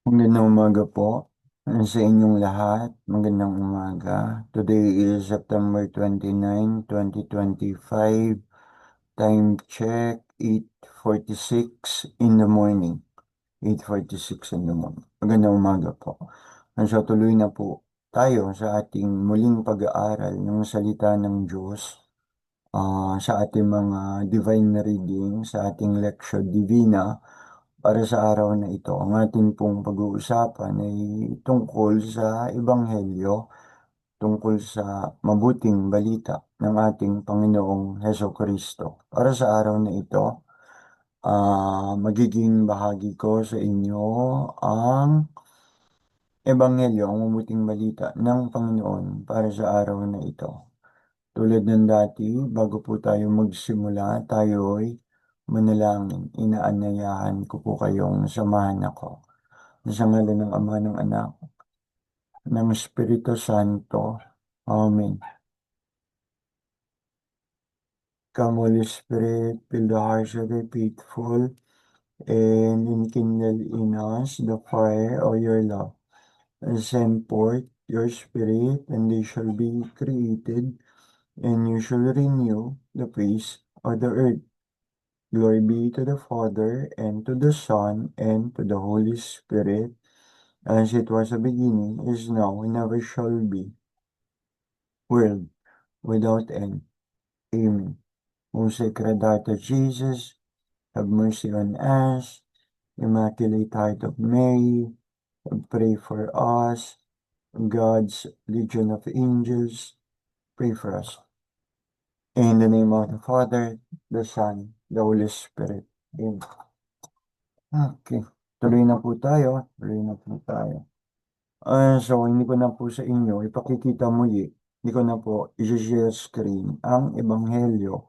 Magandang umaga po sa inyong lahat. Magandang umaga. Today is September 29, 2025. Time check, 8:46 in the morning. 8:46 in the morning. Magandang umaga po. So tuloy na po tayo sa ating muling pag-aaral ng salita ng Diyos, sa ating mga divine reading, sa ating Lectio Divina. Para sa araw na ito, ang atin pong pag-uusapan ay tungkol sa Ebanghelyo, tungkol sa mabuting balita ng ating Panginoong Heso Kristo. Para sa araw na ito, magiging bahagi ko sa inyo ang Ebanghelyo, ang mabuting balita ng Panginoon para sa araw na ito. Tulad ng dati, bago po tayo magsimula, tayo'y manalangin. Inaanyayahan ko po kayong samahan ako. Sa ngalan ng Ama, ng Anak, ng Espiritu Santo. Amen. Come, Holy Spirit, fill the hearts of the faithful, and enkindle in us the fire of your love. And send forth your Spirit, and they shall be created, and you shall renew the face of the earth. Glory be to the Father, and to the Son, and to the Holy Spirit, as it was a beginning, is now, and ever shall be, world without end. Amen. O Sacred Heart of Jesus, have mercy on us. Immaculate Heart of Mary, pray for us. God's Legion of Angels, pray for us. In the name of the Father, the Son, the Holy Spirit. Amen. Okay. Tuloy na po tayo. Tuloy na po tayo. So, hindi ko na po sa inyo ipakikita muli. Hindi ko na po i-share screen ang Ebanghelyo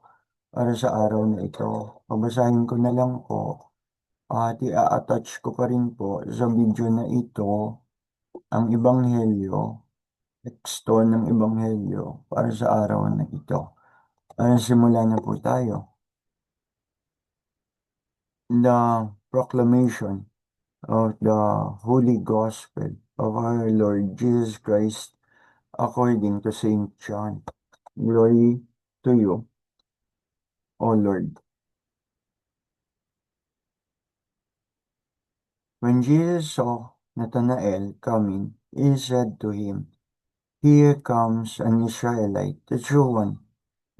para sa araw na ito. Pabasahin ko na lang po at i-attach ko pa rin po sa video na ito ang Ebanghelyo, teksto ng Ebanghelyo para sa araw na ito. Simula na po tayo. The proclamation of the Holy Gospel of our Lord Jesus Christ according to Saint John. Glory to you, O Lord. When Jesus saw Nathanael coming, he said to him, "Here comes an Israelite, the true one,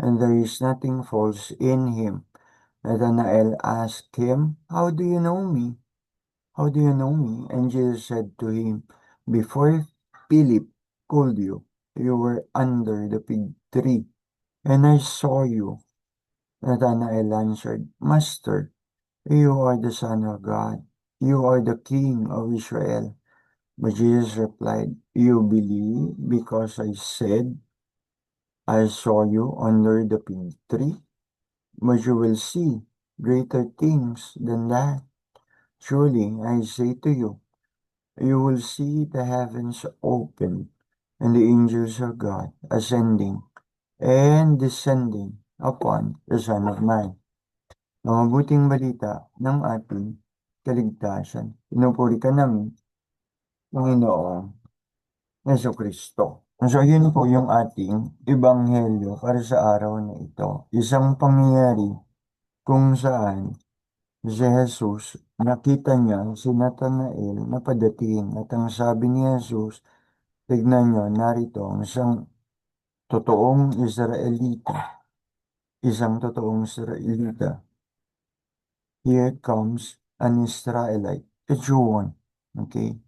and there is nothing false in him." Nathanael asked him, "How do you know me? How do you know me?" And Jesus said to him, "Before Philip called you, you were under the fig tree, and I saw you." Nathanael answered, "Master, you are the Son of God. You are the King of Israel." But Jesus replied, "You believe because I said I saw you under the fig tree? But you will see greater things than that. Truly, I say to you, you will see the heavens open and the angels of God ascending and descending upon the Son of Man." Ang mabuting balita ng ating kaligtasan. Pinupuri ka namin, Panginoong Jesucristo. So, yun po yung ating ebanghelyo para sa araw na ito. Isang pangyayari kung saan si Jesus, nakita niya si Nathanael na padating at ang sabi ni Jesus, tignan niyo, narito ang isang totoong Israelita. Isang totoong Israelita. Here comes an Israelite, a Jew one. Okay?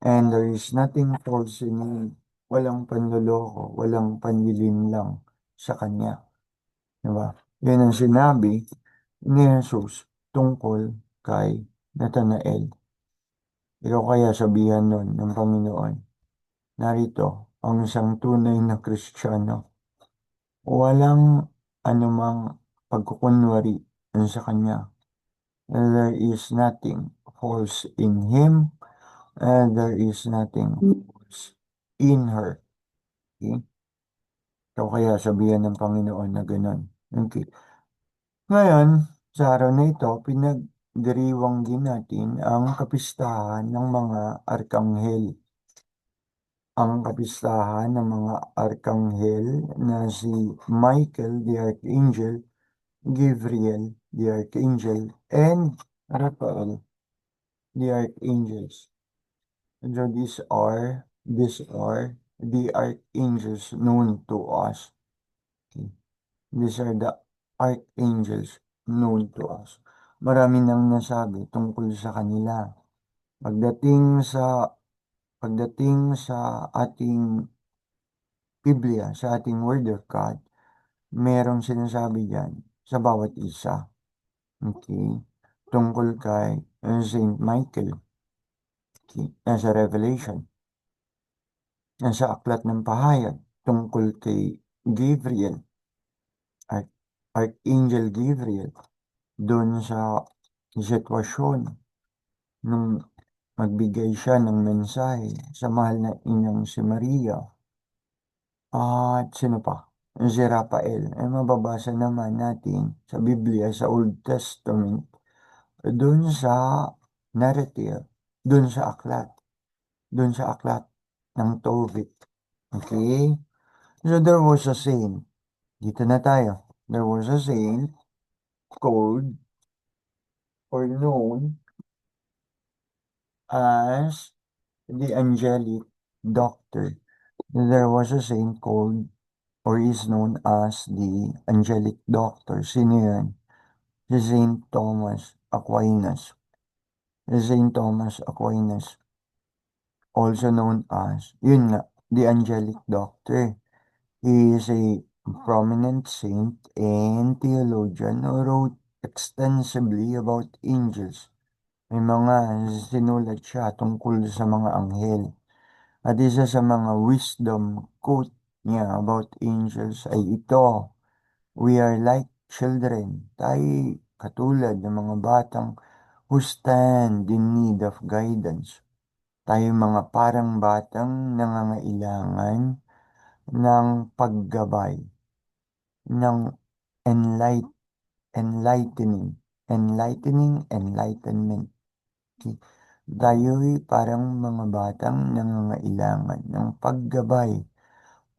And there is nothing false in him. Walang panloloko, walang panlilinlang sa kanya. Diba? Yan ang sinabi ni Jesus tungkol kay Nathanael. Ikaw kaya sabihan nun ng Panginoon, narito ang isang tunay na Kristiyano. Walang anumang pagkukunwari sa kanya. There is nothing false in him, and there is nothing false in her. Okay? So kaya sabihan ng Panginoon na gano'n. Okay. Ngayon, sa araw na ito, diriwang din natin ang kapistahan ng mga arkanghel. Ang kapistahan ng mga arkanghel na si Michael the Archangel, Gabriel the Archangel, and Raphael the Archangels. So these are the archangels known to us. Okay. These are the archangels known to us. Marami nang nasabi tungkol sa kanila. Pagdating sa pagdating sa ating Biblia, sa ating Word of God, merong sinasabi diyan sa bawat isa. Okay? Tungkol kay Saint Michael, okay? Nasa Revelation, nasa Aklat ng Pahayag, tungkol kay Gabriel, Arch- Archangel Gabriel, doon sa sitwasyon nung magbigay siya ng mensahe sa mahal na inang si Maria. At sino pa? Si Rafael. Ay mababasa naman natin sa Biblia, sa Old Testament, doon sa narrative, doon sa aklat, doon sa aklat ng Tobit. Okay? So there was a saint. Dito na tayo. There was a saint called or known as the angelic doctor. There was a saint called or is known as the angelic doctor. Sino yan? Si Saint Thomas Aquinas. Si Saint Thomas Aquinas, also known as, yun nga, the angelic doctor. He is a prominent saint and theologian who wrote extensively about angels. May mga sinulat siya tungkol sa mga anghel. At isa sa mga wisdom quote niya about angels ay ito: "We are like children." Tayo katulad ng mga batang who stand in need of guidance. Tayo mga parang batang nangangailangan ng paggabay, ng enlight enlightenment. Okay. Tayo'y parang mga batang nangangailangan ng paggabay,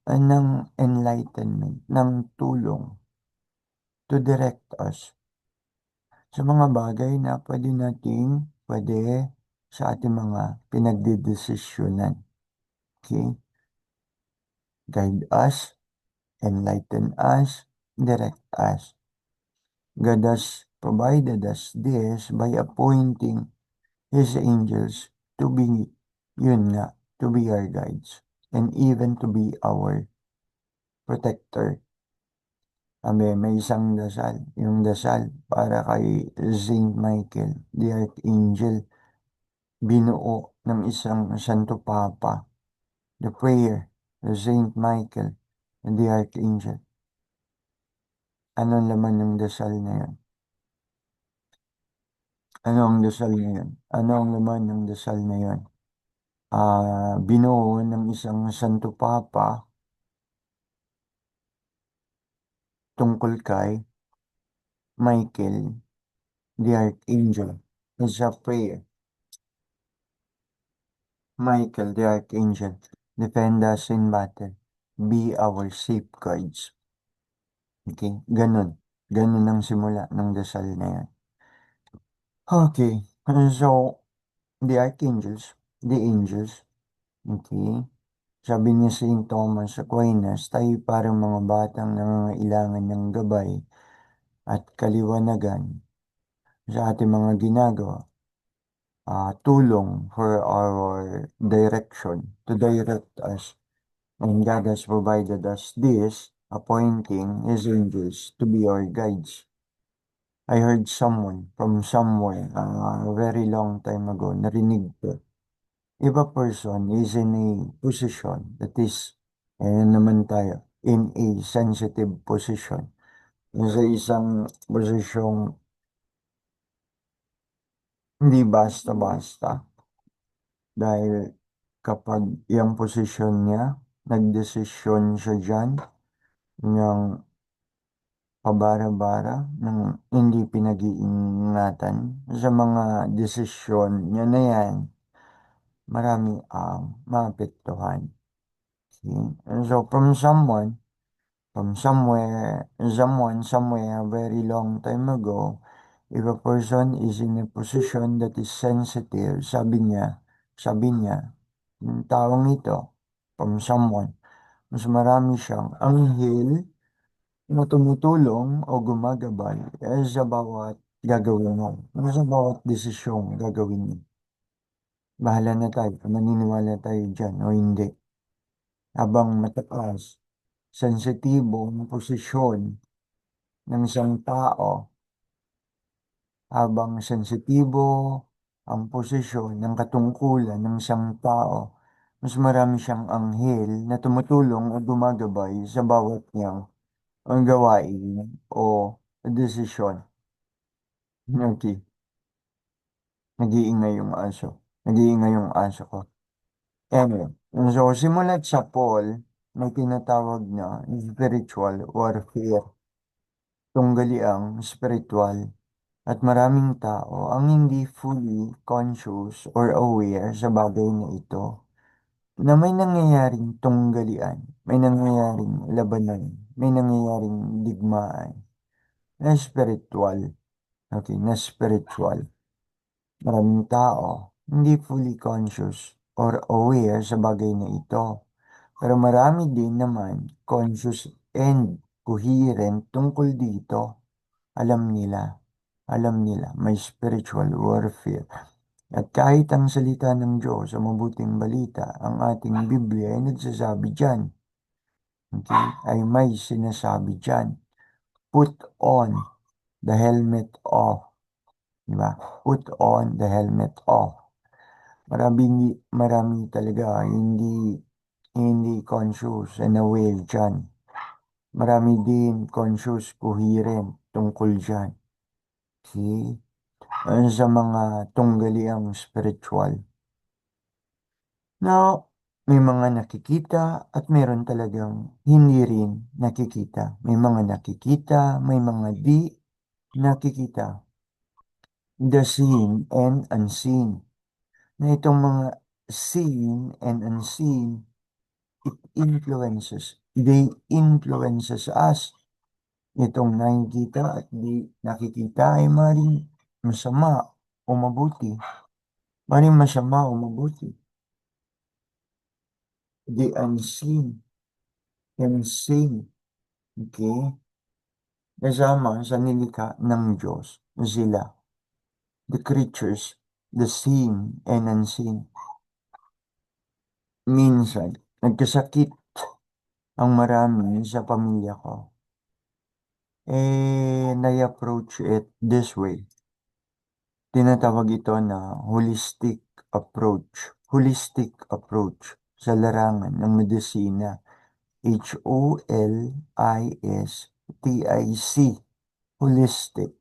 ng enlightenment, ng tulong to direct us sa mga bagay na pwede sa ating mga pinagdedesisyonan. Okay? Guide us, enlighten us, direct us. God has provided us this by appointing His angels to be, yun nga, to be our guides and even to be our protector. May isang dasal, yung dasal para kay Saint Michael, the Archangel, binuo ng isang Santo Papa. The prayer to Saint Michael and the Archangel. Ano ang laman ng dasal na yun? Ano ang dasal na yun? Ano ang laman ng dasal na yun? Binuo ng isang Santo Papa tungkol kay Michael, the Archangel. It's a prayer. Michael, the Archangel, defend us in battle. Be our safeguards. Okay, ganun. Ganun ang simula ng dasal na yan. Okay, so the archangels, the angels, okay, sabi ni Saint Thomas Aquinas, tayo parang mga batang nangangailangan ng gabay at kaliwanagan sa ating mga ginagawa, tulong for our direction, to direct us. And God has provided us this, appointing His angels to be our guides. I heard someone from somewhere a very long time ago, narinig ko, if a person is in a position that is, ayan naman tayo, in a sensitive position, sa isang posisyong hindi basta-basta, dahil kapag yung posisyon niya, nagdesisyon siya dyan ng pabara-bara ng hindi pinag-iingatan sa mga desisyon niya na yan, marami ang maapektuhan. See? And so from somewhere, very long time ago, if a person is in a position that is sensitive, sabi niya, yung taong ito, from someone, mas marami siyang anghel na tumutulong o gumagabay sa bawat gagawin mo, sa bawat desisyong gagawin mo. Bahala na tayo kung naniniwala tayo dyan o hindi. Habang mataas, sensitibong posisyon ng isang tao, habang sensitibo ang posisyon ng katungkulan ng isang tao, mas marami siyang anghel na tumutulong o gumagabay sa bawat niyang ang gawain o desisyon. Okay, nag-iingay yung aso. Nag-iingay yung aso ko. Anyway, so simulat sa Paul, may tinatawag na spiritual warfare, tunggaliang spiritual, at maraming tao ang hindi fully conscious or aware sa bagay na ito, na may nangyayaring tunggalian, may nangyayaring labanan, may nangyayaring digmaan, na spiritual, okay, na spiritual. Maraming tao hindi fully conscious or aware sa bagay na ito. Pero marami din naman conscious and coherent tungkol dito. Alam nila, alam nila, may spiritual warfare. At kahit ang salita ng Diyos sa mabuting balita, ang ating Biblia ay nagsasabi dyan, okay, ay may sinasabi dyan. Put on the helmet of, diba? Put on the helmet of. Marami talaga hindi conscious and aware dyan. Marami din conscious, coherent tungkol dyan. See? Sa mga tunggaliang spiritual. Now, may mga nakikita at meron talagang hindi rin nakikita. May mga nakikita, may mga di nakikita. The seen and unseen. Na itong mga seen and unseen, they influences us. Itong nakikita at di nakikita ay maring masama o mabuti. Maring masama o mabuti. The unseen and seen. Okay? Kasama sa nilikha ng Diyos sila. The creatures, the seen and unseen. Minsan, nagkasakit ang marami sa pamilya ko. Na-approach it this way. Tinatawag ito na holistic approach. Holistic approach sa larangan ng medisina. HOLISTIC. Holistic.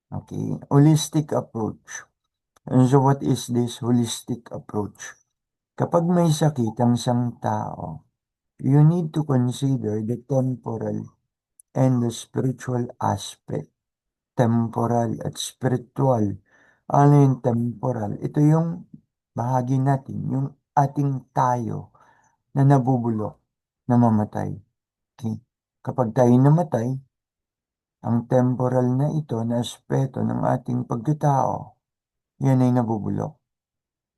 Okay? Holistic approach. And so what is this holistic approach? Kapag may sakit ang isang tao, you need to consider the temporal and the spiritual aspect. Temporal at spiritual. Ano yung temporal? Ito yung bahagi natin, yung ating tayo na nabubulok, namamatay. Okay? Kapag tayo namatay, ang temporal na ito na aspeto ng ating pagkatao, yan ay nabubulok.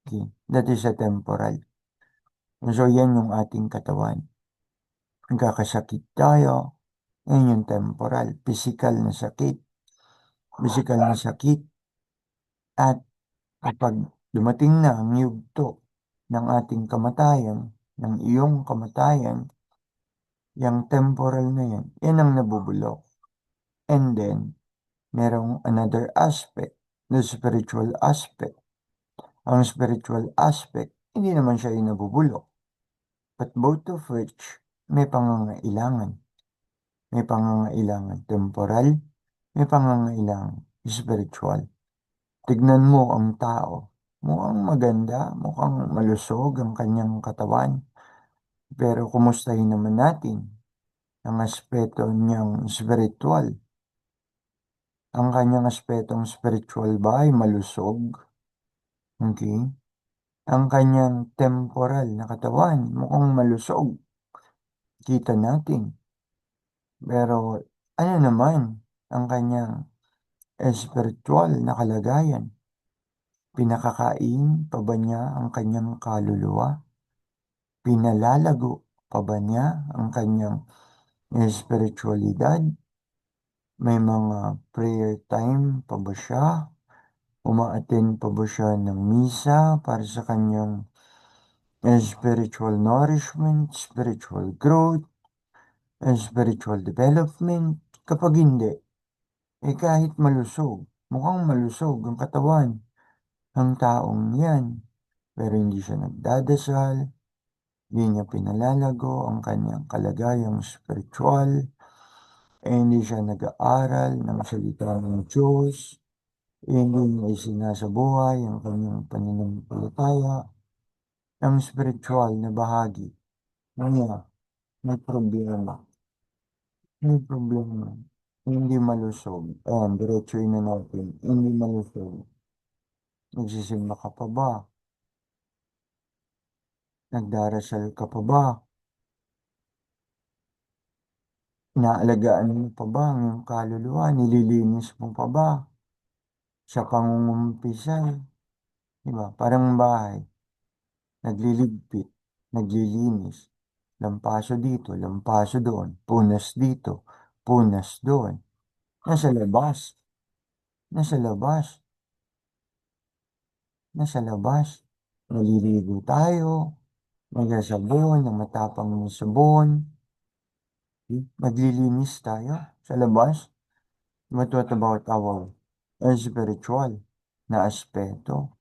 Okay? That is a temporal. So, yan yung ating katawan. Nagkakasakit tayo, yan yung temporal. Physical na sakit. Physical na sakit. At kapag dumating na ang yugto ng ating kamatayan, ng iyong kamatayan, yung temporal na yan ang nabubulok. And then, merong another aspect, the spiritual aspect. Ang spiritual aspect, hindi naman siya yung nabubulok. But both of which, may pangangailangan. May pangangailangan temporal, may pangangailangan spiritual. Tignan mo ang tao. Mukhang maganda, mukhang malusog ang kanyang katawan. Pero kumustahin naman natin ang aspeto niyang spiritual. Ang kanyang aspetong spiritual ba ay malusog? Okay. Ang kanyang temporal na katawan mukhang malusog. Kita natin. Pero ano naman ang kanyang espiritual na kalagayan? Pinakakain pa ba niya ang kanyang kaluluwa? Pinalalago pa ba niya ang kanyang espiritualidad? May mga prayer time pa ba siya? Uma-attend pa ba siya ng misa para sa kanyang spiritual nourishment, spiritual growth, spiritual development? Kapag hindi, kahit malusog, mukhang malusog ang katawan ng taong yan, pero hindi siya nagdadasal, hindi niya pinalalago ang kanyang kalagayang spiritual, hindi siya nag-aaral ng salita ng Diyos, hindi niya isinasabuhay ang kanyang pananampalataya, ang spiritual na bahagi niya may problema, may problema, hindi malusog. Ayan, diretsuin na natin, hindi malusog. Nagsisimba ka pa ba? Nagdarasal ka pa ba? Inaalagaan mo pa ba ang iyong kaluluwa? Nililinis mo pa ba? Sa pangungumpisal, di ba? Parang bahay, nagliligpit, naglilinis, lampaso dito, lampaso doon, punas dito, punas doon. Nasa labas, nasa labas, nasa labas. Naliligo tayo, magsasabon, ng matapang ng sabon, maglilinis tayo sa labas. But what about our spiritual na aspeto?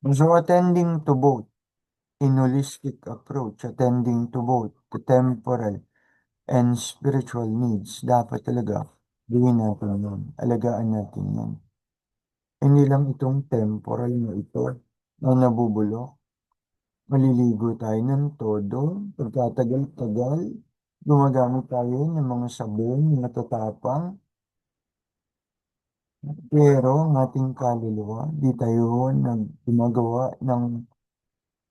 So attending to both in holistic approach, attending to both the temporal and spiritual needs, dapat talaga gawin natin yun. Alagaan natin yan. Hindi lang itong temporal na ito na nabubulok. Maliligo tayo ng todo, pagkatagal-tagal, gumagamit tayo ng mga sabon na natatapang, pero ang ating kaluluwa, di tayo gumagawa ng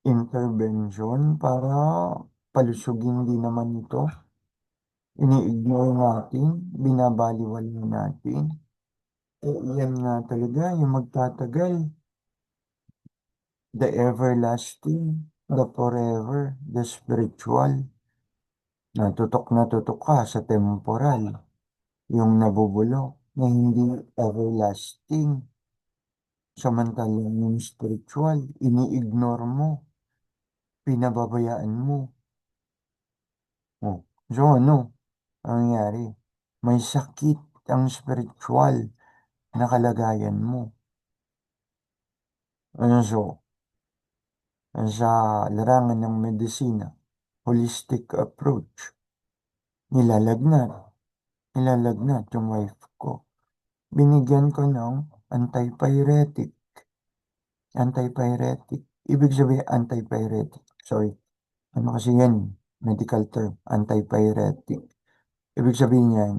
intervention para palusugin din naman ito. Ini-ignore natin, binabaliwala natin. Yan nga talaga yung magtatagal. The everlasting, the forever, the spiritual. Na tutok ka sa temporal. Yung nabubulok na hindi everlasting. Samantalang yung spiritual, ini-ignore mo, pinababayaan mo. Oh. So ano ang nangyari? May sakit ang spiritual na kalagayan mo. Ano so, sa larangan ng medisina, holistic approach, nilalagnat, nilalagnat yung wife ko. Binigyan ko ng antipyretic. Antipyretic. Ibig sabihin antipyretic. Sorry. Ano kasi yan? Medical term. Antipyretic. Ibig sabihin yan,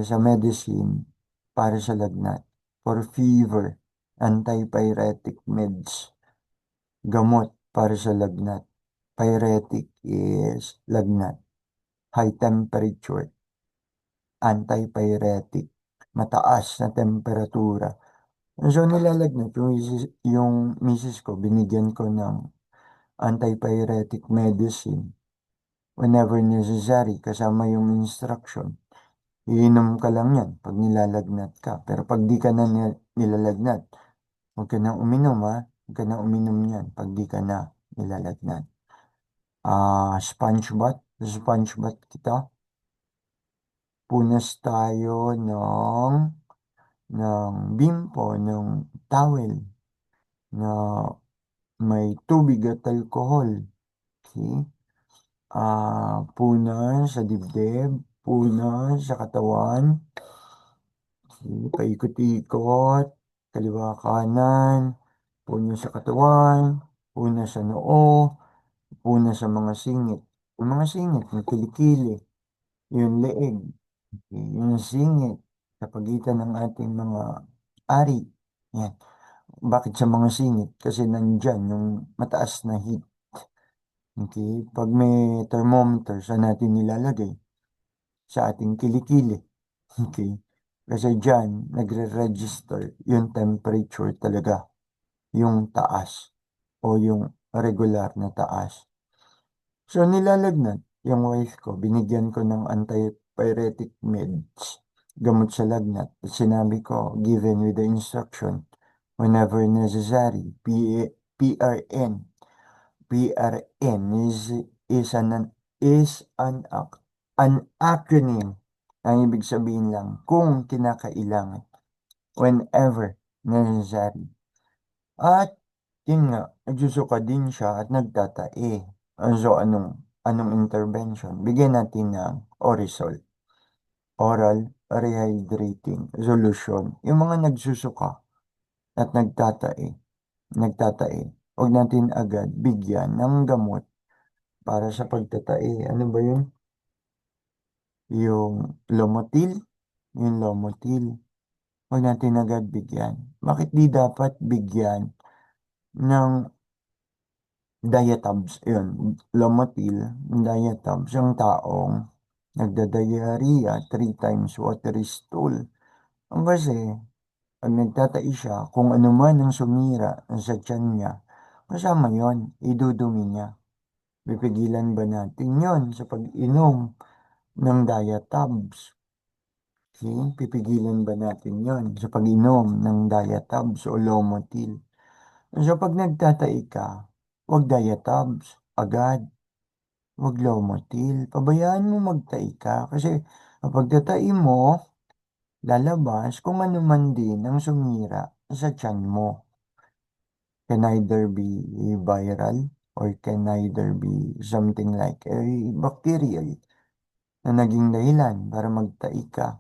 sa medicine, para sa lagnat. For fever, antipyretic meds. Gamot para sa lagnat. Pyretic is lagnat. High temperature. Antipyretic. Mataas na temperatura. So, nilalagnat yung misis ko, binigyan ko ng antipyretic medicine whenever necessary, kasama yung instruction. Iinom ka lang yan pag nilalagnat ka. Pero pag di ka na nilalagnat, huwag ka na uminom ha. Huwag ka na uminom yan pag di ka na nilalagnat. Sponge bath. Sponge bath kita. Punas tayo ng bimpo, ng towel na may tubig at alcohol. Okay? Punas sa dibdib, punas sa katawan, paikot-ikot, kaliwa kanan, punas sa katawan, punas sa noo, punas sa mga singit. yung mga singit, yung kilikili, yung leeg, yung singit sa pagitan ng ating mga ari. Yan. Bakit sa mga singit? Kasi nandyan yung mataas na heat. Okay? Pag may thermometer, saan natin nilalagay? Sa ating kilikili. Okay? Kasi dyan, nagre-register yung temperature talaga, yung taas o yung regular na taas. So, nilalagnat yung wife ko. Binigyan ko ng antipyretic meds, gamot sa lagnat. At sinabi ko, given with the instruction, whenever necessary, PRN. PRN is an acronym. Ang ibig sabihin lang, kung kinakailangan, whenever necessary. At yun nga, nagsusuka din siya at nagtatae. So, anong intervention? Bigyan natin ng Orisol, oral rehydrating solution. Yung mga nagsusuka at nagtatae, huwag natin agad bigyan ng gamot para sa pagtatae. Ano ba yun? Yung Lomotil? Yung Lomotil. Huwag natin agad bigyan. Bakit di dapat bigyan ng diatabs? Yun, Lomotil, diatabs. Yung taong nagda-diarrhea, 3 times watery stool. Ang kasi, pag nagtatai siya, kung ano man ang sumira sa tiyan niya, kasama yon, idudumi niya. Pipigilan ba natin yon sa pag-inom ng diatabs? Okay? Pipigilan ba natin yon sa pag-inom ng diatabs o Lomotil? So pag nagtatai ka, wag diatabs agad, wag Lomotil. Pabayaan mo magtai ka kasi kapag tatai mo, lalabas kung ano man din ang sumira sa tiyan mo. Can either be viral or can either be something like a bacterial na naging dahilan para magtai ka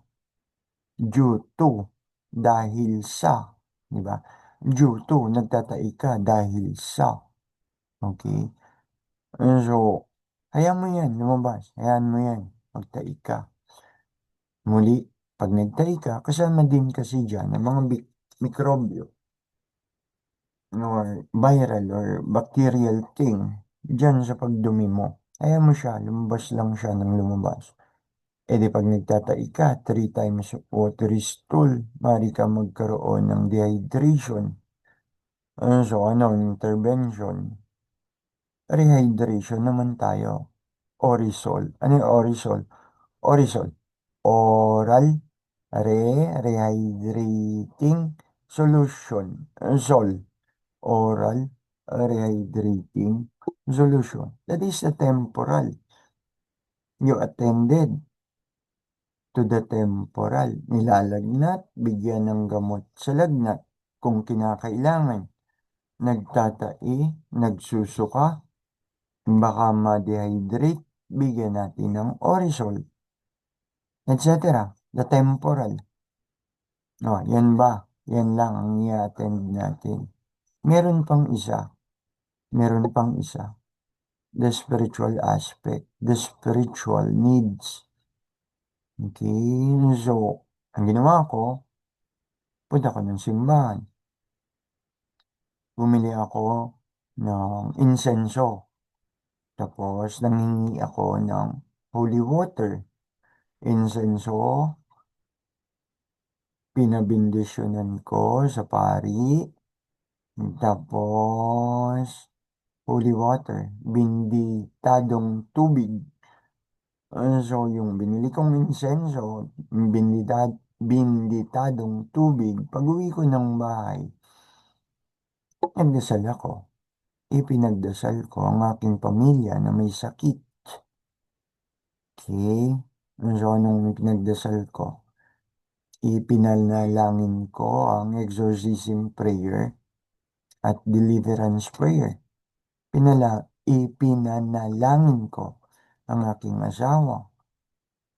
due to dahil sa, di ba? Due to nagtatai ka dahil sa, okay? So, hayaan mo yan, lumabas. Hayaan mo yan, magtai ka. Muli, pag nagtai ka, kasama din kasi dyan ang mga mikrobyo or viral or bacterial thing dyan sa pagdumi mo. Hayaan mo siya, lumabas lang siya ng lumabas. E di pag nagtatai ka, 3 times watery stool, mari ka magkaroon ng dehydration. So, ano, intervention? Rehydration naman tayo. Orisol. Ano yung Orisol? Orisol. Oral rehydrating solution. Sol. Oral rehydrating solution. That is a temporal. You attended to the temporal. Nilalagnat, bigyan ng gamot sa lagnat kung kinakailangan. Nagtatai, nagsusuka, baka ma-dehydrate, bigyan natin ng Orisol, etc. The temporal. No, yan ba? Yan lang ang i-attend natin. Meron pang isa. Meron pang isa. The spiritual aspect. The spiritual needs. Okay, so, ang ginawa ko, punta ko ng simbahan. Bumili ako ng insenso. Tapos, nanghingi ako ng holy water. Insenso, pinabindisyonan ko sa pari. Tapos, holy water, binditadong tubig. So, yung binili kong insenso, binditadong tubig, pag-uwi ko ng bahay, nagdasal ako. Ipinagdasal ko ang aking pamilya na may sakit. Okay? So, anong pinagdasal ko? Ipinalangin ko ang exorcism prayer at deliverance prayer. Ipinanalangin ko ang aking asawa,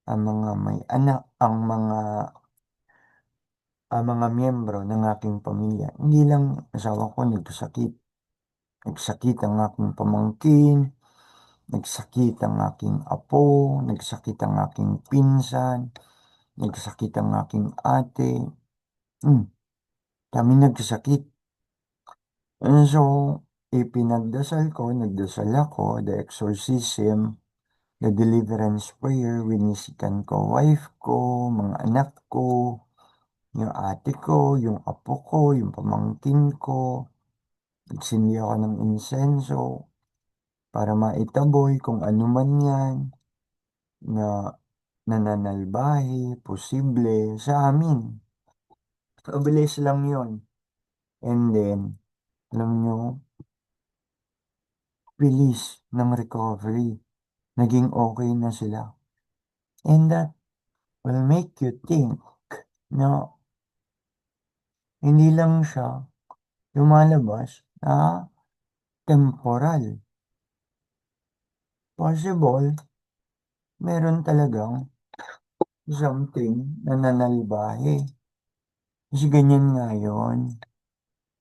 ang mga may anak, ang mga miyembro ng aking pamilya. Hindi lang asawa ko nagkasakit. Nagsakit ang aking pamangkin, Nagsakit ang aking apo, nagsakit ang aking pinsan, nagsakit ang aking ate. Hmm, Dami nagsakit. And so, ipinagdasal ko, nagdasal ako, the exorcism, the deliverance prayer, winisikan ko wife ko, mga anak ko, yung ate ko, yung apo ko, yung pamangkin ko. Nagsindi ako ng insenso para maitaboy kung ano man yan na nananalbahe, posible sa amin. Mabilis lang yon. And then, alam nyo, bilis ng recovery. Naging okay na sila. And that will make you think na hindi lang siya lumalabas na temporal. Possible, meron talagang something na nanalbahe. Kasi ganyan nga yun.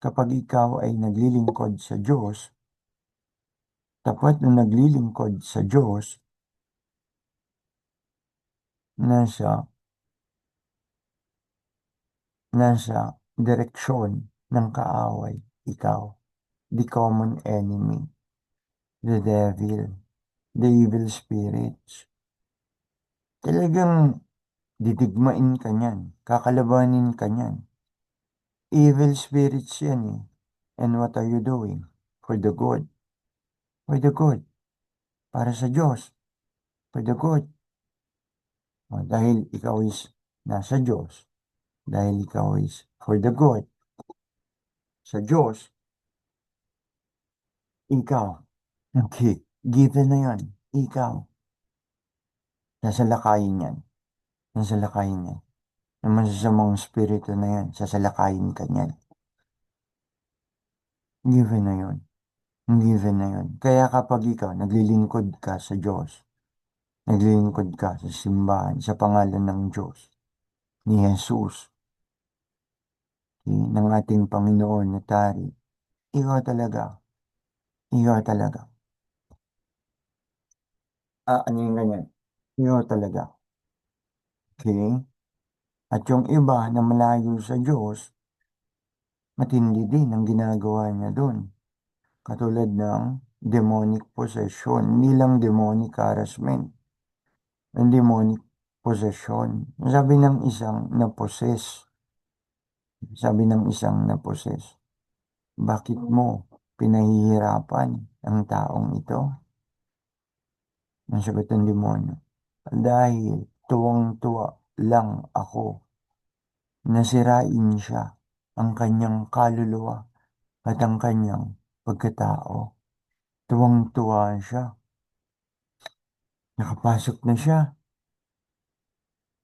Kapag ikaw ay naglilingkod sa Diyos, tapat na naglilingkod sa Diyos, nasa, nasa direksyon ng kaaway, ikaw, the common enemy, the devil, the evil spirits. Talagang didigmain ka niyan, kakalabanin ka niyan. Evil spirits yan eh. And what are you doing? For the good. For the good. Para sa Diyos. For the good. Dahil ikaw is nasa Diyos. Dahil ikaw is for the good. Sa Diyos, ikaw. Okay. Given na yan. Ikaw. Nasa lakayin yan. Nasa lakayin yan. Ang masasamang spirito na yan. Sasalakayin ka niyan. Given na yun. Given na yun. Kaya kapag ikaw naglilingkod ka sa Diyos, naglilingkod ka sa simbahan, sa pangalan ng Diyos, ni Jesus, ng ating Panginoon na Tari, ikaw talaga, ikaw talaga. Ano yung ganyan? Ikaw talaga. Okay? At yung iba na malayo sa Diyos, matindi din ang ginagawa niya doon. Katulad ng demonic possession, hindi lang demonic harassment, ang demonic possession. Sabi ng isang na-possess, sabi ng isang na-possess, bakit mo pinahihirapan ang taong ito? Ang sagot ng demonyo, dahil tuwang-tuwa lang ako na sirain siya, ang kanyang kaluluwa at ang kanyang pagkatao. Tuwang-tuwa siya. Nakapasok na siya.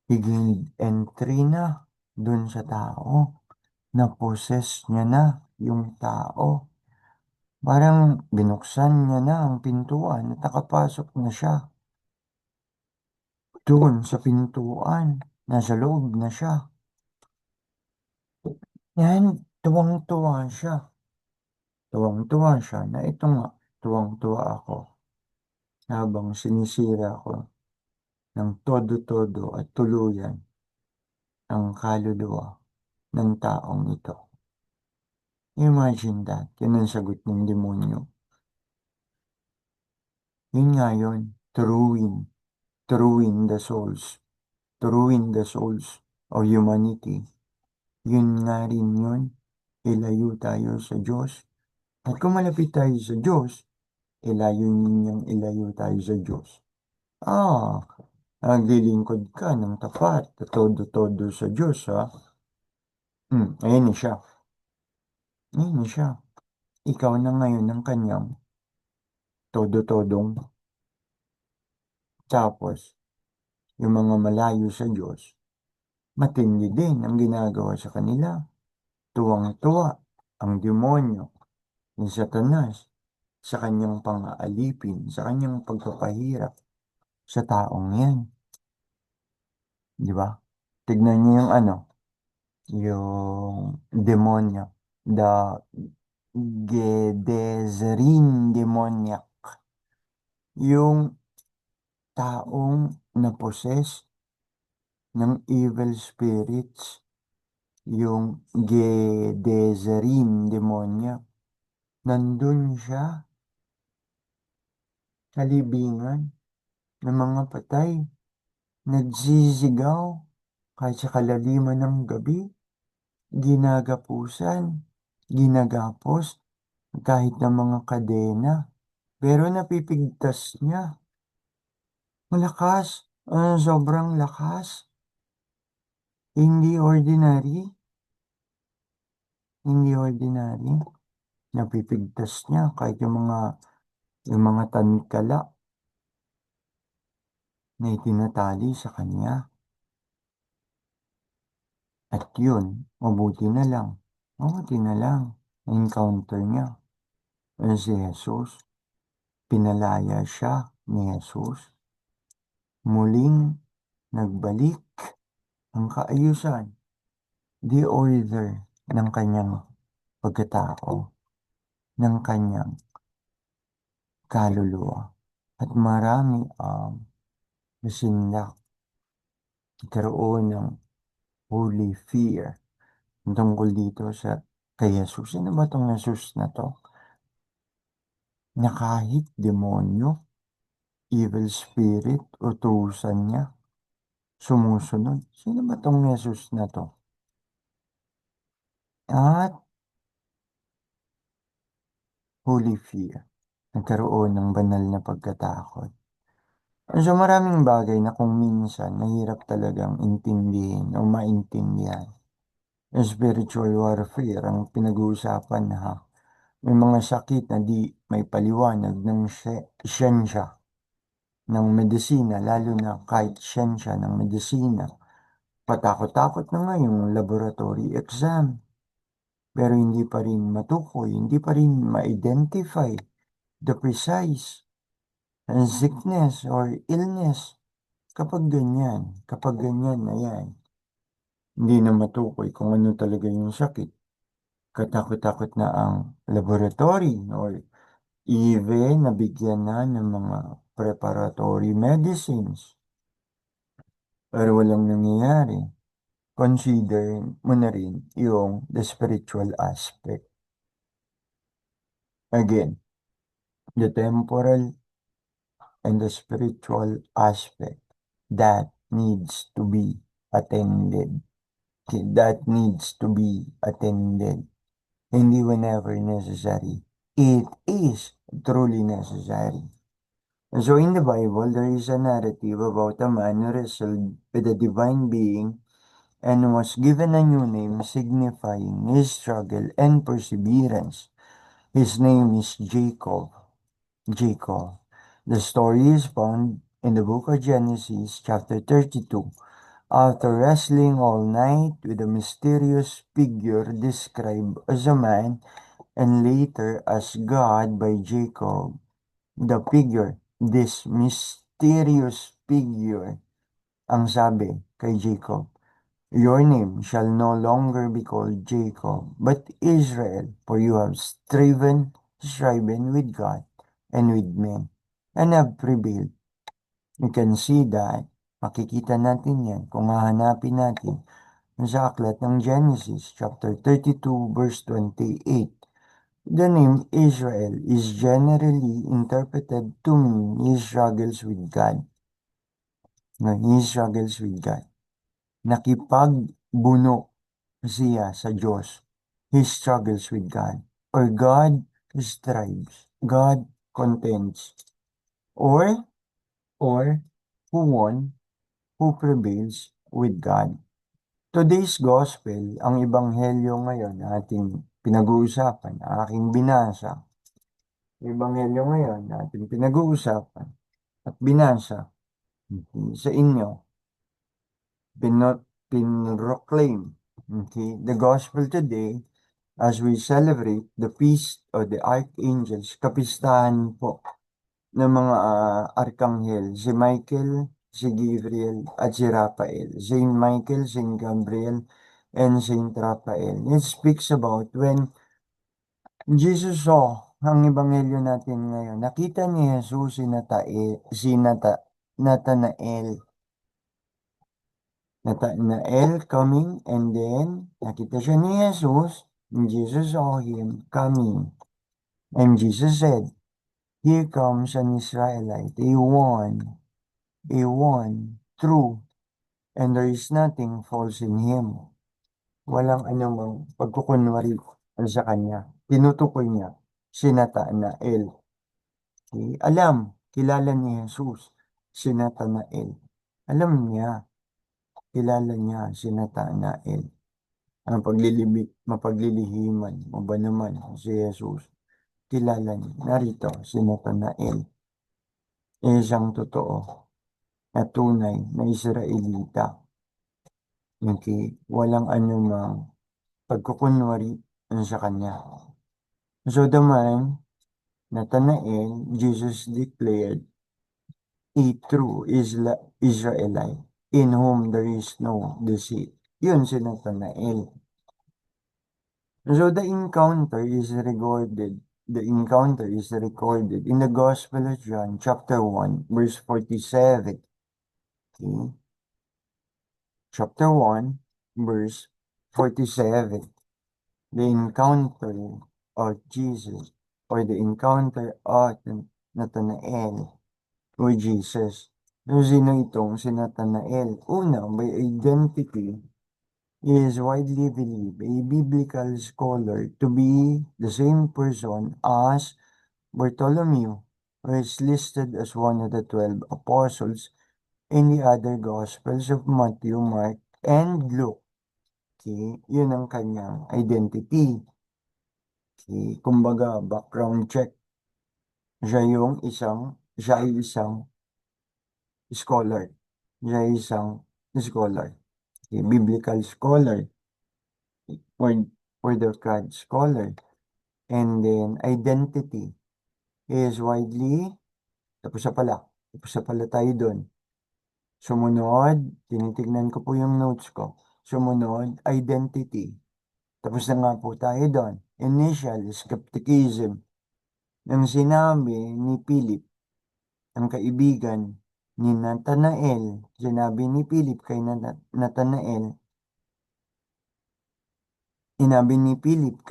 Higing entry na dun sa tao. Na-possess niya na yung tao. Parang binuksan niya na ang pintuan at nakapasok na siya. Doon sa pintuan, nasa loob na siya. Yan, tuwang-tuwa siya. Tuwang-tuwa siya na ito nga, tuwang-tuwa ako habang sinisira ko ng todo-todo at tuluyan ang kaluluwa ng taong ito. Imagine that, yun ang sagot ng demonyo. Yun nga yun, to ruin the souls, to ruin the souls of humanity. Yun nga rin yun, ilayo tayo sa Diyos. At kung malapit tayo sa Diyos, ilayo tayo sa Diyos. Naglilingkod ka ng tapat, todo-todo sa Diyos, ha? Ayan na siya. Ayan na siya. Ikaw na ngayon ang kanyang todo-todong. Tapos, yung mga malayo sa Diyos, matindi din ang ginagawa sa kanila. Tuwang-tuwa ang demonyo ni Satanas sa kanyang pang-aalipin, sa kanyang pagpapahirap sa taong yan. Di ba? Tignan niyo yung yung demonyo, the Gedezrin demoniac. yung taong na-possess ng evil spirits, yung Gedezerine demonya, nandun siya sa libingan ng mga patay, nagsisigaw kahit sa kalaliman ng gabi, ginagapusan, ginagapos kahit ng mga kadena, pero napipigtas niya. Malakas, sobrang lakas, hindi ordinary, hindi ordinary. Napipigtas niya kahit yung mga tanikala na itinatali sa kanya. At yun, mabuti na lang, encounter niya si Jesus. Pinalaya siya ni Jesus. Muling nagbalik ang kaayusan, the order ng kanyang pagkatao, ng kanyang kaluluwa. At marami ang nasindak, nagkaroon ng holy fear tungkol dito kay Jesus. Sino ba tong Jesus na to? Na kahit demonyo, evil spirit, utusan niya, sumusunod. Sino ba tong Jesus na to? At holy fear, nagkaroon ng banal na pagkatakot. So maraming bagay na kung minsan mahirap talagang intindihin o maintindihan. Spiritual warfare ang pinag-uusapan, ha. May mga sakit na di may paliwanag ng siyensya ng medisina, lalo na kahit siyensya ng medisina. Patakot-takot na nga yung laboratory exam. Pero hindi pa rin matukoy, hindi pa rin ma-identify the precise sickness or illness. Kapag ganyan na yan, hindi na matukoy kung ano talaga yung sakit. Katakot-takot na ang laboratory or even nabigyan na ng mga preparatory medicines. Pero walang nangyayari. Consider mo na rin yung the spiritual aspect. Again, the temporal and the spiritual aspect that needs to be attended. That needs to be attended. Hindi whenever necessary. It is truly necessary. So in the Bible, there is a narrative about a man who wrestled with a divine being and was given a new name signifying his struggle and perseverance. His name is Jacob. Jacob. The story is found in the book of Genesis, chapter 32. After wrestling all night with a mysterious figure described as a man and later as God by Jacob, this mysterious figure, ang sabi kay Jacob, "Your name shall no longer be called Jacob, but Israel, for you have striven with God and with men, and have prevailed." You can see that, makikita natin yan kung hahanapin natin sa aklat ng Genesis chapter 32 verse 28. The name Israel is generally interpreted to mean he struggles with God. He struggles with God. Nakipagbuno siya sa Diyos. He struggles with God. Or God strives. God contends. Or who won, who prevails with God. Today's Gospel, ang Ebanghelyo ngayon na ating pinag-uusapan, aking binasa. Ebanghelyo ngayon na ating pinag-uusapan at binasa sa inyo, pinroclaim, okay, the Gospel today as we celebrate the Feast of the Archangels, kapistahan po ng mga arkanghel, si Michael, si Gabriel, at si Raphael. Saint Michael, Saint Gabriel, and Saint Raphael. It speaks about when Jesus saw ang ebanghelyo natin ngayon, nakita ni Jesus Nathanael. Nathanael coming, and then nakita siya ni Jesus, and Jesus saw him coming. And Jesus said, "Here comes an Israelite, a one, true, and there is nothing false in him." Walang anumang pagkukunwari sa kanya. Tinutukoy niya si Nathanael. Okay? Kilala ni Jesus si Nathanael. Alam niya, kilala niya si Nathanael. Ang mapaglilihiman mo ba naman si Jesus? Kilala niya. Narito si Nathanael. Isang totoo at tunay na Israelita. Okay? Walang anumang pagkukunwari sa kanya. So the man, Nathanael, Jesus declared a true Israelite in whom there is no deceit. Yun si Nathanael. So the encounter is recorded in the Gospel of John, chapter 1, verse 47. Okay? Chapter 1, verse 47. The encounter of Jesus, or the encounter of Nathanael with Jesus. So, sino itong si Nathanael? Una, by identity, he is widely believed a biblical scholar to be the same person as Bartholomew, who is listed as one of the 12 apostles in the other Gospels of Matthew, Mark, and Luke. Okay, yun ang kanyang identity. Okay, kumbaga, background check. Siya ay isang scholar. Siya ay isang scholar. Okay, biblical scholar. Word of God scholar. And then, identity is widely, tapos na pala tayo doon. Sumunod, tinitignan ko po yung notes ko. Sumunod, identity. Tapos na nga po tayo doon. Initial, skepticism. Nang sinabi ni Philip, ang kaibigan ni Nathanael, sinabi ni Philip kay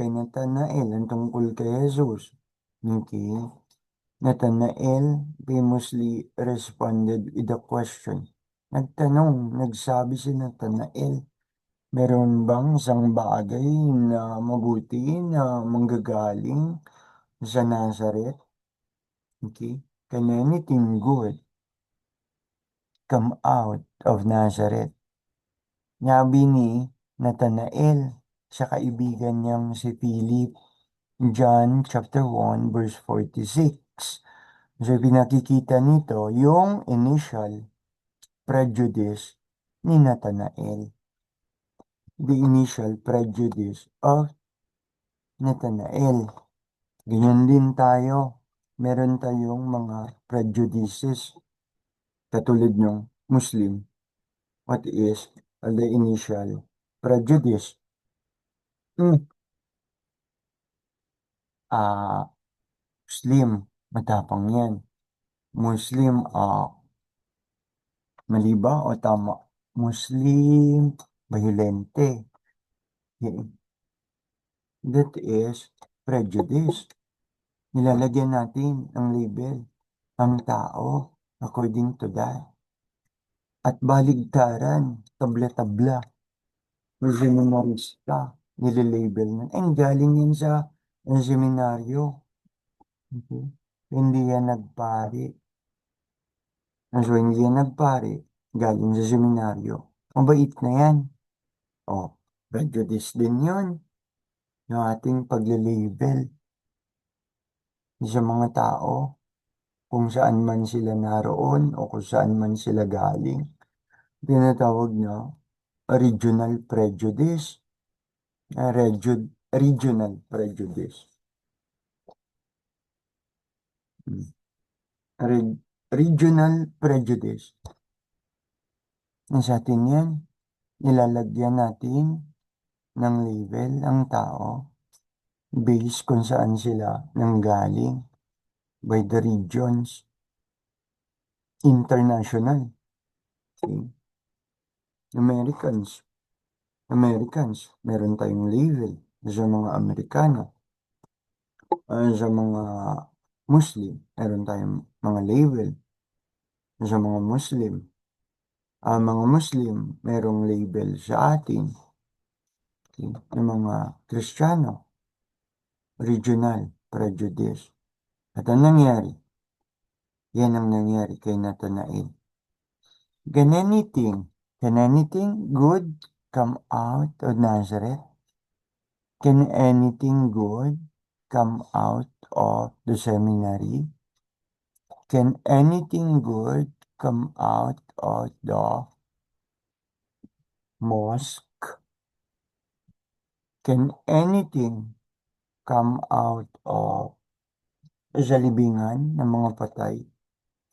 Nathanael, ang tungkol kay Jesus. Okay. Nathanael famously responded with a question. Nagsabi si Nathanael, meron bang isang bagay na mabuti na manggagaling sa Nazareth? Okay? Can anything good come out of Nazareth? Nabi ni Nathanael sa kaibigan niyang si Philip, John chapter 1 verse 46. So pinakikita nito yung initial prejudice ni Nathanael. The initial prejudice of Nathanael. Ganyan din tayo. Meron tayong mga prejudices katulad ng Muslim. What is the initial prejudice? Muslim, matapang yan. Muslim, mali ba o tama? Muslim, violente. That is prejudice. Nilalagyan natin ang label, ang tao, according to that. At baligtaran, tabla-tabla, seminarista, nililabel na. Galing yan sa seminaryo. Okay? Hindi yan nagpari. So, hindi yan nagpari, galing sa seminaryo. Mabait na yan. Prejudice din yun. Yung ating paglilabel sa mga tao, kung saan man sila naroon o kung saan man sila galing. Tinatawag na regional prejudice. Regional prejudice. Regional prejudice. Sa atin yan, nilalagyan natin ng label ang tao based kung saan sila nanggaling, by the regions, international. See? Americans, meron tayong label sa mga Amerikano. Sa mga Muslim, meron tayong mga label sa mga Muslim. Ang mga Muslim, merong label sa atin. Okay? Ng mga Kristiyano, regional prejudice. At ang nangyari, yan ang nangyari kay Nathanael. Can anything good come out of Nazareth? Can anything good come out of the seminary? Can anything good come out of the mosque? Can anything come out of sa libingan ng mga patay?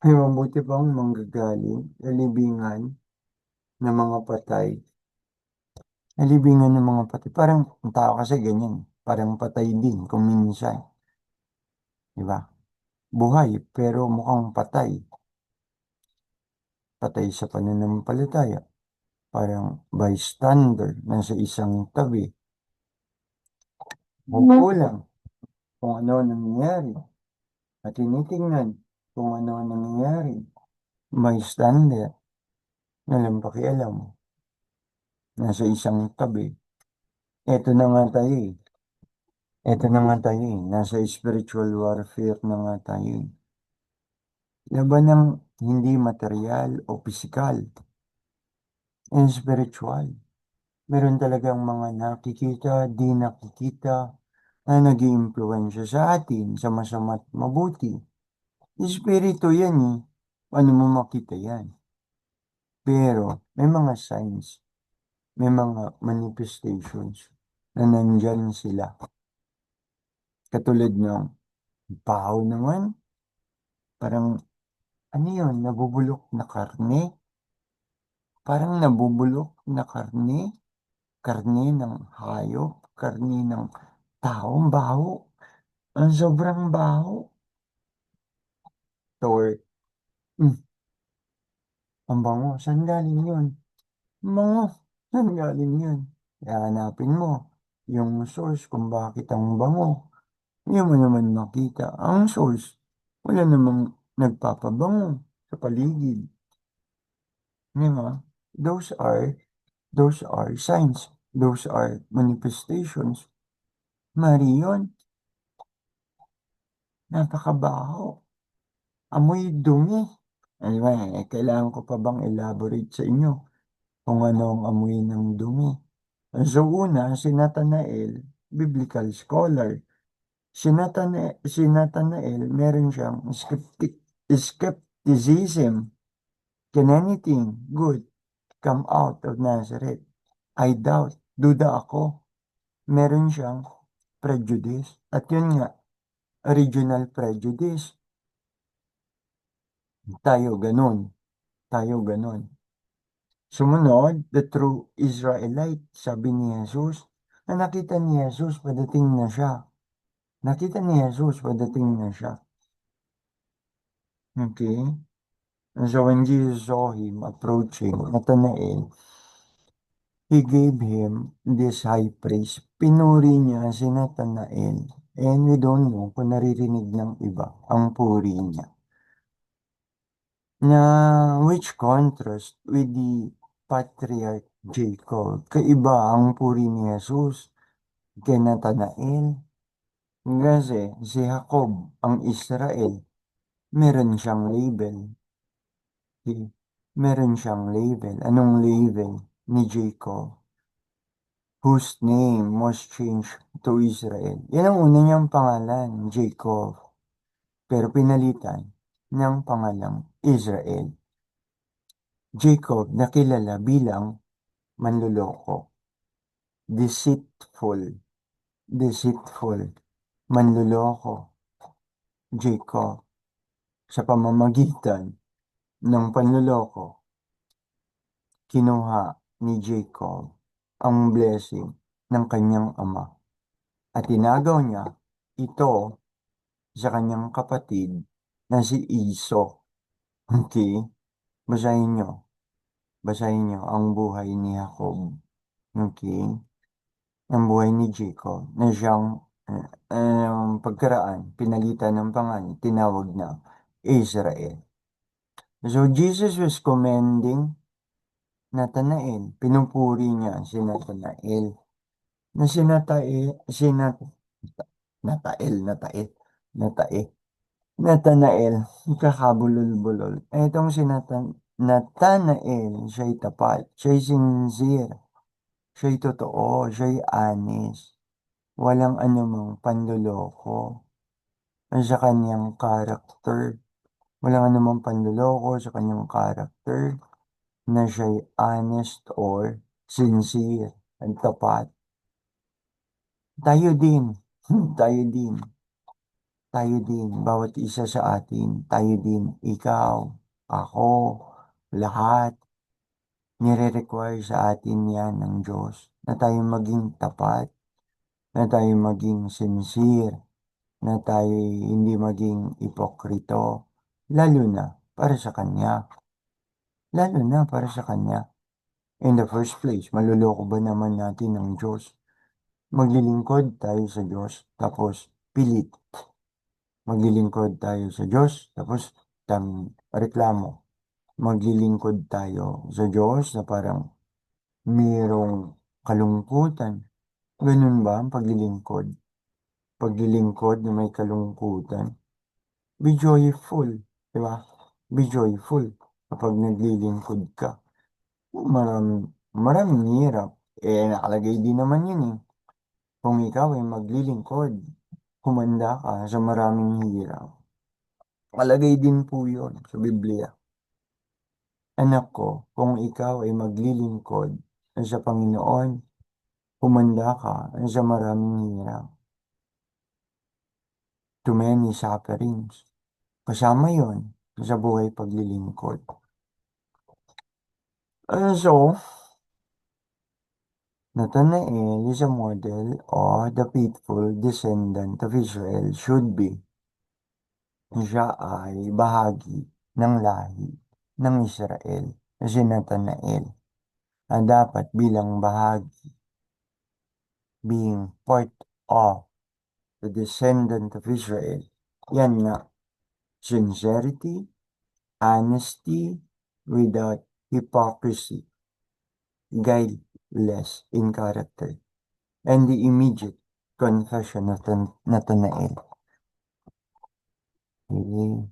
May mabuti pang manggagaling sa libingan ng mga patay. Sa libingan ng mga patay. Parang ang tao kasi ganyan. Parang patay din kung minsan. Di ba? Buhay pero mukhang patay. Patay sa pananampalataya. Parang bystander nasa isang tabi. Upo lang kung ano ang nangyayari. At tinitingnan kung ano ang nangyayari. Bystander na lang pakialam. Nasa isang tabi. Eto na nga tayo eh. Eto na nga tayo eh. Nasa spiritual warfare na nga tayo eh. Laban ng hindi material o pisikal. And spiritual. Meron talagang mga nakikita, di nakikita, na nag-iimpluwensya sa atin, sa masama't mabuti. Espiritu yan eh. Paano mo makita yan? Pero may mga signs, may mga manifestations na nandyan sila. Katulad ng baho naman, parang ano yun, nabubulok na karne, parang nabubulok na karne, karne ng hayop, karne ng taong baho, ang sobrang baho. Or, mm, ang bango, saan galing yun? Ang bango, saan galing yun? Kaya hanapin mo yung source kung bakit ang bango. Hindi mo naman makita ang source. Wala namang nagpapabango sa paligid. Di ba? Those are, those are signs. Those are manifestations. Marion, napakabaho. Amoy dumi. Di ba? Kailangan ko pa bang elaborate sa inyo kung ano ang amoy ng dumi? So una, si Nathanael, biblical scholar. Si Nathanael, meron siyang skepticism. Can anything good come out of Nazareth? I doubt. Duda ako. Meron siyang prejudice. At yun nga, original prejudice. Tayo ganun. Tayo ganun. Sumunod, the true Israelite, sabi ni Jesus, na nakita ni Jesus, padating na siya. Nakita ni Jesus, padating na siya. Okay? And so when Jesus saw him approaching, Nathanael, he gave him this high praise. Pinuri niya si Nathanael. And we don't know kung naririnig ng iba ang puri niya. Na which contrast with the patriarch Jacob. Kaiba ang puri ni Jesus kay Nathanael. Kasi si Jacob, ang Israel, meron siyang label. Meron siyang label. Anong label ni Jacob? Whose name was changed to Israel. Yan ang una niyang pangalan, Jacob. Pero pinalitan niyang pangalang Israel. Jacob nakilala bilang manluloko. Deceitful. Deceitful. Manluloko. Jacob. Sa pamamagitan ng panluloko, kinuha ni Jacob ang blessing ng kanyang ama. at tinagaw niya ito sa kanyang kapatid na si Iso. Okay? Basahin niyo. Basahin niyo ang buhay ni Jacob. Okay? Ang buhay ni Jacob na siyang pagkaraan, pinalitan ng pangalan, tinawag na Israel. So Jesus was commending Nathanael. Pinupuri niya si Nathanael. Na si Natael, Natael, Natae. Nathanael, kakabulol-bulol. Itong si Nathanael, siya'y tapat, siya'y sincere, siya'y totoo, siya'y honest. Walang anumang panloloko sa kanyang character. Walang anumang panloloko sa kanyang character na siya'y honest or sincere at tapat. Tayo din, tayo din, tayo din, bawat isa sa atin, tayo din, ikaw, ako, lahat, nire-require sa atin yan ng Diyos na tayo maging tapat, na tayo maging sincere, na tayo hindi maging ipokrito, lalo na para sa Kanya, lalo na para sa Kanya. In the first place, maluloko ba naman natin ng Diyos? Maglilingkod tayo sa Diyos, tapos pilit. Maglilingkod tayo sa Diyos, tapos reklamo. Maglilingkod tayo sa Diyos na parang mayroong kalungkutan. Ganun ba ang paglilingkod? Paglilingkod na may kalungkutan. Be joyful, di ba? Be joyful kapag naglilingkod ka. Maraming hirap. Nakalagay din naman yun eh. Kung ikaw ay maglilingkod, humanda ka sa maraming hirap. Nakalagay din po yun sa Biblia. Anak ko, kung ikaw ay maglilingkod sa Panginoon, humanda ka sa maraming hirap. To many sufferings. Kasama yon sa buhay paglilingkod. So, Nathanael is a model of the faithful descendant of Israel should be. Siya ay bahagi ng lahi ng Israel na si Nathanael na dapat bilang bahagi, being part of the descendant of Israel. Yan nga, sincerity, honesty, without hypocrisy, guileless in character, and the immediate confession of Nathanael. Okay.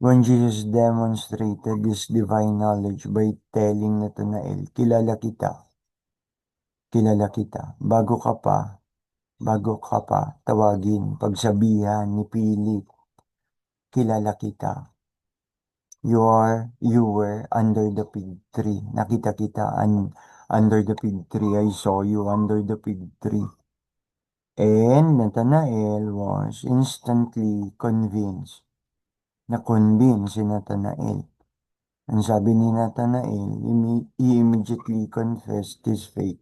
When Jesus demonstrated his divine knowledge by telling Nathanael, kilala kita, bago ka pa tawagin, pagsabihan ni Philip, kilala kita. You were under the fig tree. Nakita kita under the fig tree. I saw you under the fig tree. And Nathanael was instantly convinced. Na-convince si Nathanael. Ang sabi ni Nathanael, he immediately confessed his faith,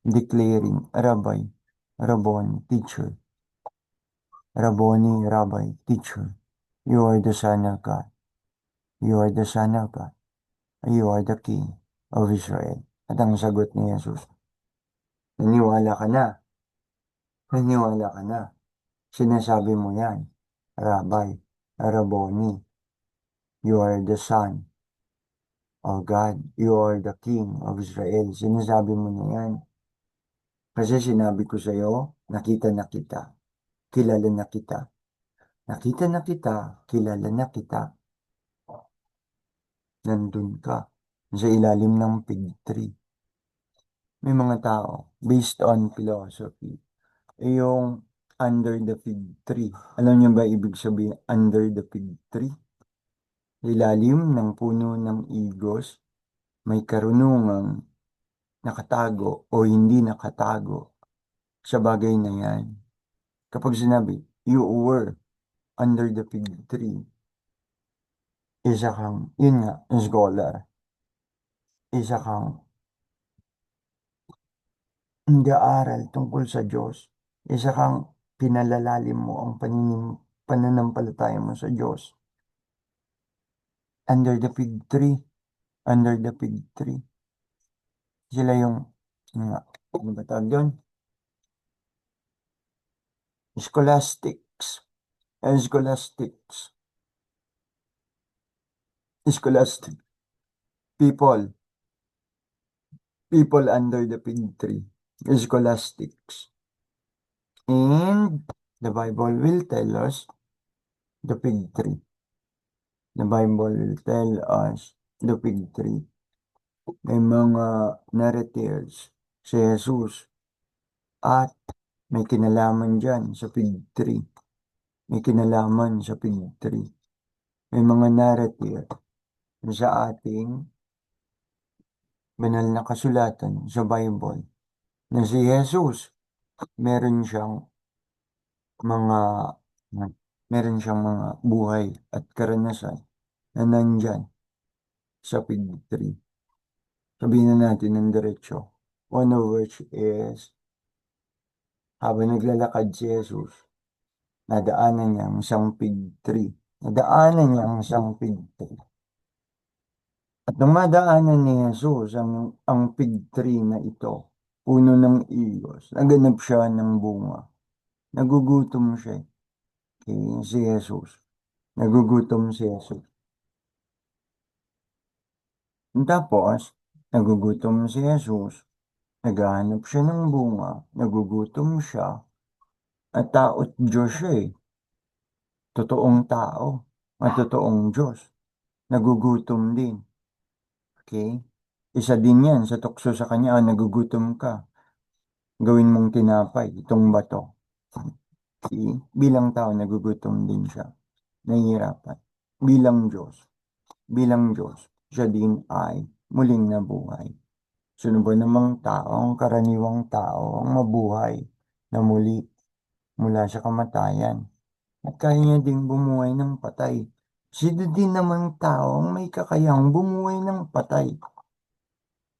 declaring, Rabboni, teacher. Rabboni, Rabbi, teacher. You are the Son of God. You are the Son of God. You are the King of Israel. At ang sagot ni Jesus, naniwala ka na. Naniwala ka na. Sinasabi mo yan. Rabbi, Rabboni, you are the Son of God. You are the King of Israel. Sinasabi mo na yan. Kasi sinabi ko sa iyo, nakita na kita. Kilala na kita. Nakita na kita. Kilala na kita. Nandun ka. Sa ilalim ng fig tree. May mga tao, based on philosophy, yung under the fig tree. Alam niyo ba ibig sabihin under the fig tree? Ilalim ng puno ng igos, may karunungang nakatago o hindi nakatago sa bagay na yan. Kapag sinabi, you were under the fig tree, isa kang, yun nga, scholar. Isa kang nag-aaral tungkol sa Diyos. Isa kang pinalalalim mo ang pananampalataya mo sa Diyos. Under the fig tree, under the fig tree. Sila yung, nga, ano ba tawag doon? Scholastics. Scholastics. Scholastic people. People under the fig tree. Scholastics. And the Bible will tell us the fig tree. The Bible will tell us the fig tree. May mga narratives si Jesus at may kinalaman dyan sa fig tree. May kinalaman sa fig tree. May mga narrative sa ating banal na kasulatan sa Bible na si Jesus meron siyang mga meron siyang mga buhay at karanasan na nandyan sa fig tree. Sabihin na natin ng diretsyo. One of which is habang naglalakad si Jesus, nadaanan niya ang isang fig tree. Nadaanan niya ang isang fig tree. At nung madaanan ni Jesus ang fig tree na ito, puno ng igos, naganap siya ng bunga. Nagugutom siya si Jesus. Nagugutom si Jesus. Tapos, nagugutom si Jesus. Naghahanap siya ng bunga. Nagugutom siya. At tao't Diyos siya eh. Totoong tao. At totoong Diyos. Nagugutom din. Okay? Isa din yan sa tukso sa kanya. Nagugutom ka. Gawin mong tinapay itong bato. Okay? Bilang tao, nagugutom din siya. Nahihirapan. Bilang Diyos. Bilang Diyos. Siya din ay muling nabuhay. Sino ba namang tao, ang karaniwang tao, ang mabuhay na muli mula sa kamatayan? At kaya niya ding bumuhay ng patay. Sino din namang tao ang may kakayang bumuhay ng patay?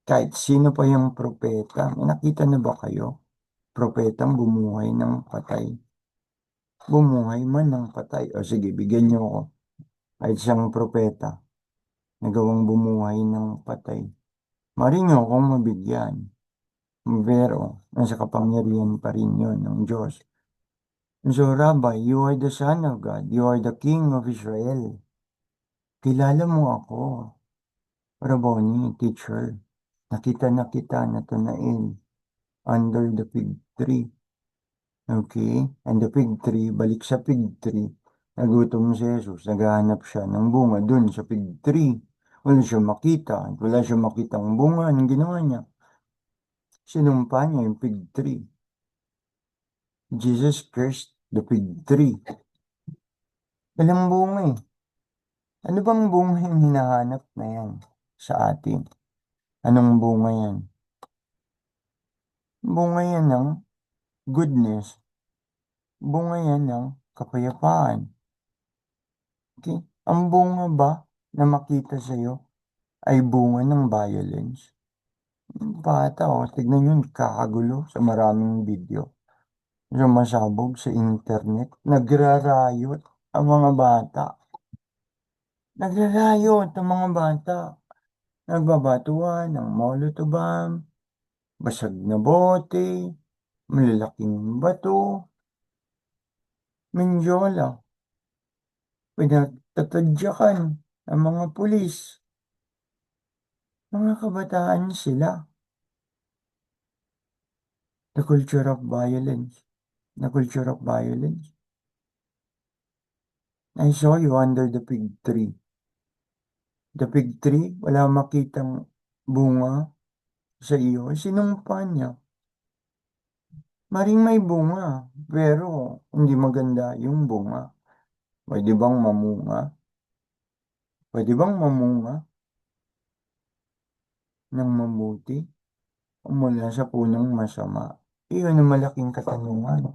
Kahit sino pa yung propeta. May nakita na ba kayo? Propetang bumuhay ng patay. Bumuhay man ng patay. O sige, bigyan niyo ako. Kahit siyang propeta, nagawang bumuhay ng patay. Mari niyo akong mabigyan. Pero, nasa kapangyarihan pa rin yun ng Diyos. So, Rabbi, you are the Son of God. You are the King of Israel. Kilala mo ako. Rabboni, teacher. Nakita na kita, Nathanael, under the fig tree. Okay? And the fig tree, balik sa fig tree. Nagutom si Jesus. Naghahanap siya ng bunga dun sa fig tree. Wala siya makita. Wala siya makitang bunga. Anong ginawa niya? Sinumpa niya yung fig tree. Jesus cursed the fig tree. Walang bunga eh. Ano bang bunga yung hinahanap na yan sa atin? Anong bunga yan? Bunga yan ng goodness. Bunga yan ng kapayapaan. Okay? Ang bunga ba na makita sa'yo ay bunga ng violence? Bata o, tignan yun, kakagulo sa maraming video. Sumasabog sa internet. Nagrarayot ang mga bata. Nagrarayot ang mga bata. Nagbabatuan ng molotov bomb, basag na bote, malalaking bato, Mindiola. Pinagtatadyakan ang mga pulis. Mga kabataan sila. The culture of violence. The culture of violence. I saw you under the fig tree. The fig tree, wala makitang bunga sa iyo. Sinumpa niya. Maring may bunga, pero hindi maganda yung bunga. Pwede bang mamunga? Pwede bang mamunga ng mabuti o mula sa punong masama? Iyon ang malaking katanungan.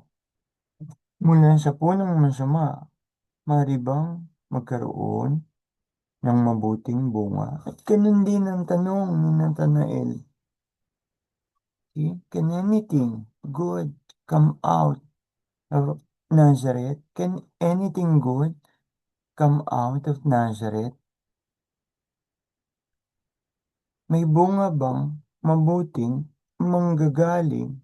Mula sa punong masama, maaari bang magkaroon ng mabuting bunga? At ganun din ang tanong ni Nathanael. Okay? Can anything good come out of Nazareth? Can anything good come out of Nazareth? May bunga bang mabuting manggagaling?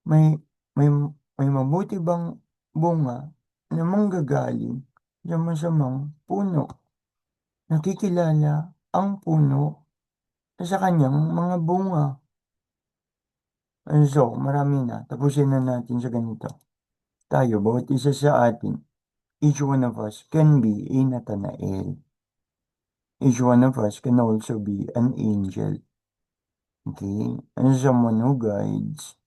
May may may mabuti bang bunga na manggagaling sa masamang puno? Nakikilala ang puno sa kanyang mga bunga. And so, marami na. Tapusin na natin sa ganito. Tayo, bawat isa sa atin, each one of us can be a Nathanael. Each one of us can also be an angel. Okay? And someone who guides,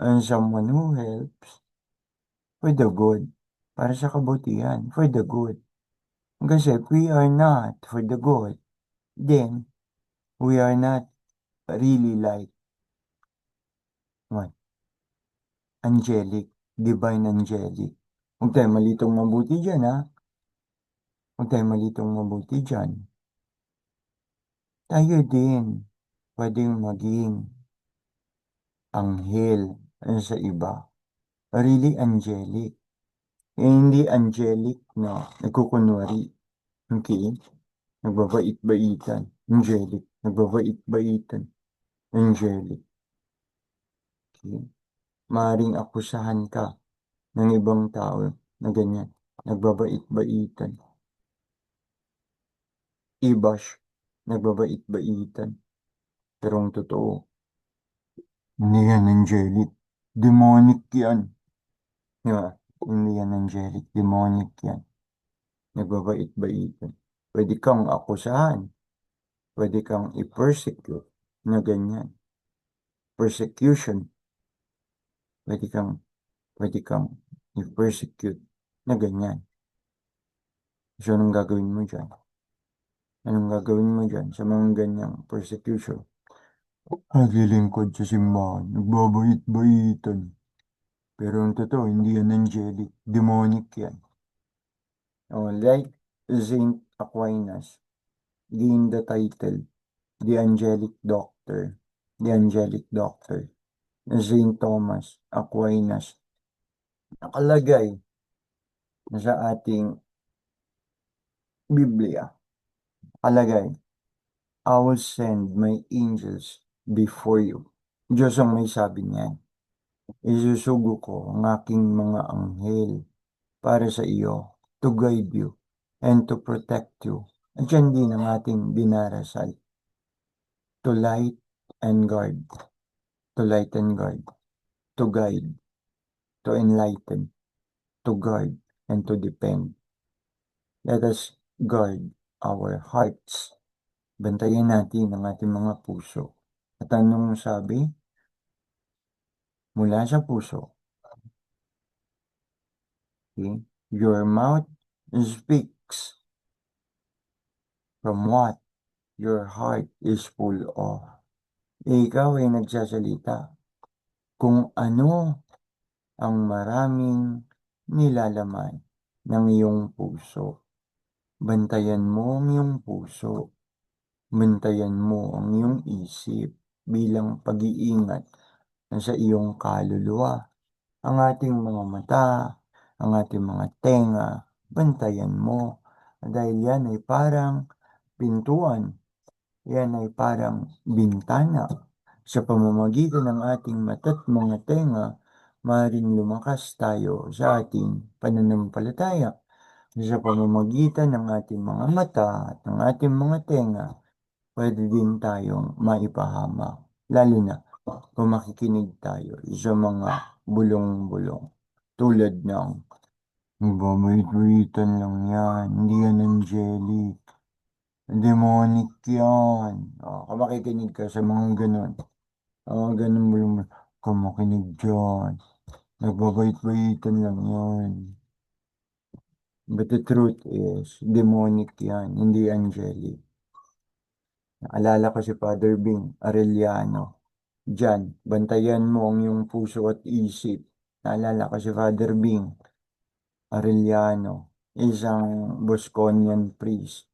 and someone who helps for the good. Para sa kabutihan, for the good. Kasi if we are not for the good, then we are not really like what? Angelic, divine angelic. Huwag tayo malitong mabuti dyan, ha? Huwag tayo malitong mabuti dyan. Tayo din, pwedeng maging anghel sa iba. Really angelic. Hindi angelic na nagkukunwari. Okay? Nagbabait-baitan. Angelic. Nagbabait-baitan. Angelic. Okay? Maaring akusahan ka ng ibang tao na ganyan. Nagbabait-baitan. I-bash. Nagbabait-baitan. Pero ang totoo, hindi yan angelic. Demonic yan. Di ba? Hindi yan angelic. Demonic yan. Nagbabait-baitan. Pwede kang akusahan. Pwede kang i-persecute na ganyan. Persecution. Pwede kang i-persecute na ganyan. So, anong gagawin mo dyan? Anong gagawin mo dyan sa mga ganyang persecution? Naglilingkod sa simbahan, nagbabait-baitan. Pero ang totoo, hindi yan angelic, demonic yan. Oh, like Saint Aquinas gained the title, the Angelic Doctor. The Angelic Doctor. Saint Thomas Aquinas. Nakalagay sa ating Biblia. Nakalagay, I will send my angels before you. Diyos ang may sabi niyan. Isusugo ko ang aking mga anghel para sa iyo, to guide you and to protect you. At yan din ang ating dinarasal. To light and guard. To light and guard. To guide. To enlighten. To guard and to defend. Let us guard our hearts. Bantayan natin ang ating mga puso. At anong sabi? Mula sa puso. Okay? Your mouth speaks from what your heart is full of. Ikaw ay nagsasalita kung ano ang maraming nilalaman ng iyong puso. Bantayan mo ang iyong puso. Bantayan mo ang iyong isip bilang pag-iingat sa iyong kaluluwa. Ang ating mga mata, ang ating mga tenga, bantayan mo. Dahil yan ay parang pintuan. Yan ay parang bintana. Sa pamamagitan ng ating mata't mga tenga, maaaring lumakas tayo sa ating pananampalataya. Sa pamamagitan ng ating mga mata at ng ating mga tenga, pwede din tayong maipahamak. Lalo na kung makikinig tayo sa mga bulong-bulong. Tulad ng, babait-baitan lang yan, hindi yan angelic. Demonic yan. Kung makikinig ka sa mga ganun. Ganun mo yung kung makinig dyan. Nagbabait-baitan lang yan. But the truth is, demonic yan, hindi angelic. Naalala ko si Father Bing Arellano. Diyan, bantayan mo ang iyong puso at isip. Naalala ko si Father Bing Arellano, isang Bosconian priest.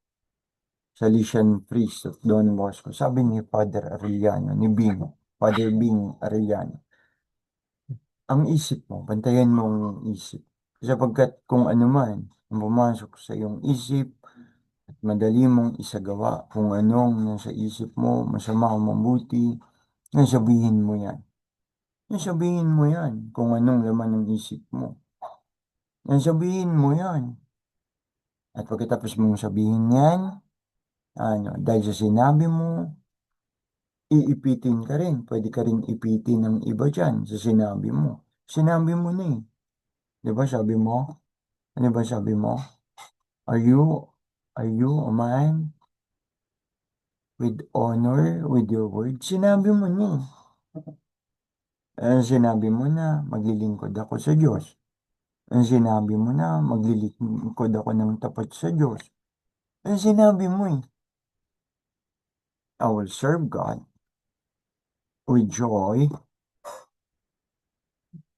Salesian priest of Don Bosco. Sabi ni Father Arellano, ni Bing, Father Bing Arellano, ang isip mo, bantayan mo ang isip. Sapagkat kung ano man ang pumasok sa iyong isip at madali mong isagawa kung anong nasa isip mo, masama o mabuti, nasabihin mo yan. Nasabihin mo yan kung anong laman ng isip mo. Nasabihin mo yan. At pagkatapos mong sabihin yan, dahil sa sinabi mo, iipitin ka rin. Pwede ka rin ipitin ng iba dyan sa sinabi mo. Sinabi mo na eh. Di ba sabi mo? Ano ba sabi mo? Are you, are you a man with honor with your word? Sinabi mo na eh. Sinabi mo na maglilingkod ako sa Diyos. Sinabi mo na maglilingkod ako ng tapat sa Diyos. Sinabi mo eh. I will serve God with joy.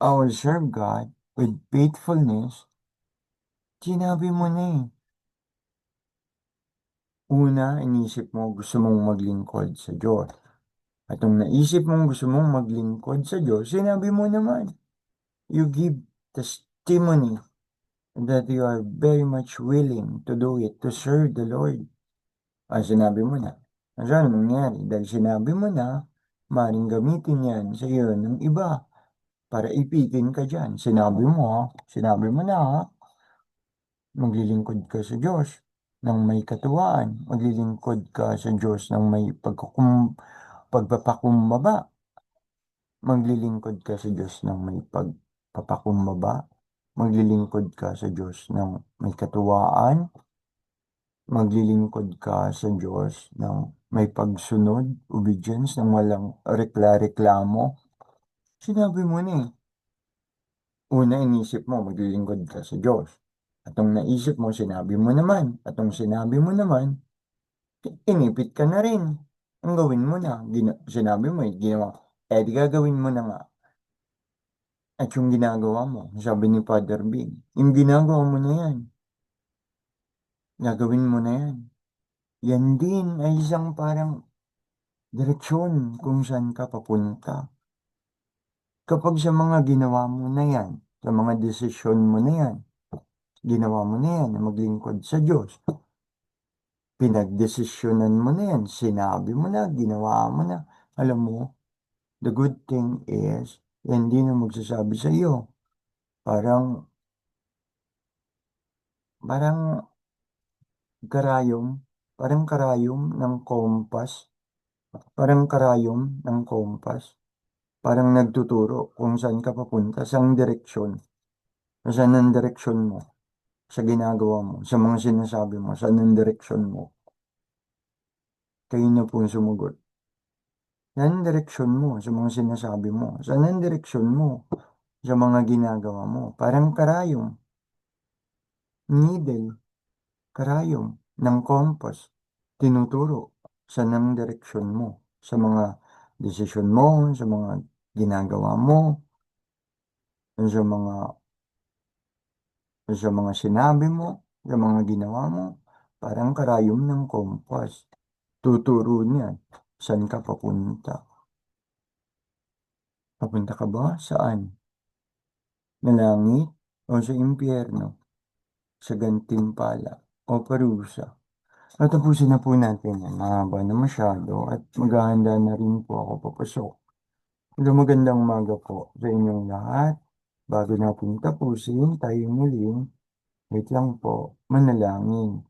I will serve God with faithfulness. Sinabi mo na eh. Una, inisip mo gusto mong maglingkod sa Diyos. At kung naisip mong gusto mong maglingkod sa Diyos, sinabi mo naman. You give testimony that you are very much willing to do it, to serve the Lord. Sinabi mo na. Ano mangyari? Dahil sinabi mo na, maring gamitin yan sa iyo ng iba para ipitin ka dyan. Sinabi mo na, maglilingkod ka sa Diyos ng may katuwaan. Maglilingkod ka sa Diyos ng may pagpapakumbaba. Maglilingkod ka sa Diyos ng may pagpapakumbaba. Maglilingkod ka sa Diyos ng may katuwaan. Maglilingkod ka sa Diyos ng may pagsunod, obedience, ng walang reklamo. Sinabi mo na eh. Una, inisip mo, maglilingkod ka sa Diyos. At ang naisip mo, sinabi mo naman. At ang sinabi mo naman, inipit ka na rin. Ang gawin mo na. Sinabi mo, ginawa. Di gagawin mo na nga. At yung ginagawa mo, sabi ni Father Big, yung ginagawa mo na yan. Gagawin mo na yan. Yan din ay isang parang direksyon kung saan ka papunta. Kapag sa mga ginawa mo na yan, sa mga desisyon mo na yan, ginawa mo na yan na maglingkod sa Diyos. Pinagdesisyonan mo na yan, sinabi mo na, ginawa mo na. Alam mo, the good thing is, yan din ang magsasabi sa iyo. Parang karayom, parang karayom ng kompas, parang karayom ng kompas, parang nagtuturo kung saan ka papunta, saan direksyon, saan ang direksyon mo, sa ginagawa mo, sa mga sinasabi mo, saan ang direksyon mo. Kayo na po sumugot. Saan ang direksyon mo sa mga sinasabi mo? Saan ang direksyon mo sa mga ginagawa mo? Parang karayom, needle, karayom ng kompas, tinuturo saan ang direksyon mo sa mga desisyon mo, sa mga ginagawa mo, sa mga sinabi mo, sa mga ginawa mo, parang karayom ng kompas. Tuturo niya saan ka papunta. Papunta ka ba? Saan? Na langit o sa impyerno? Sa gantimpala o parusa? Tatapusin na po natin yan. Mahaba na masyado at maghahanda na rin po ako papasok. Magandang umaga po sa inyong lahat. Bago natin tapusin, tayo muling, wait lang po, manalangin.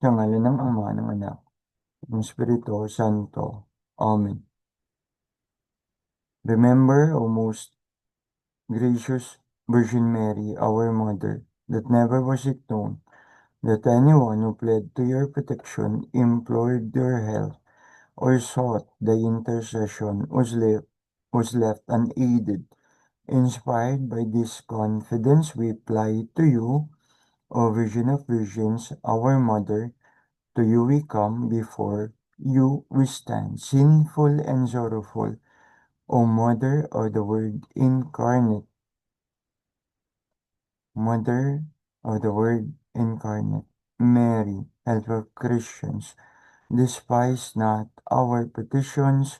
Sa ngalan ng Ama, ng Anak, ng Espiritu Santo. Amen. Remember, O most gracious Virgin Mary, our Mother, that never was it known that anyone who pled to your protection, implored your help, or sought the intercession was left unaided. Inspired by this confidence, we fly to you, O Virgin of Virgins, our Mother. To you we come, before you we stand, sinful and sorrowful, O Mother of the Word incarnate. Mother of the Word incarnate, Mary, help of Christians, despise not our petitions,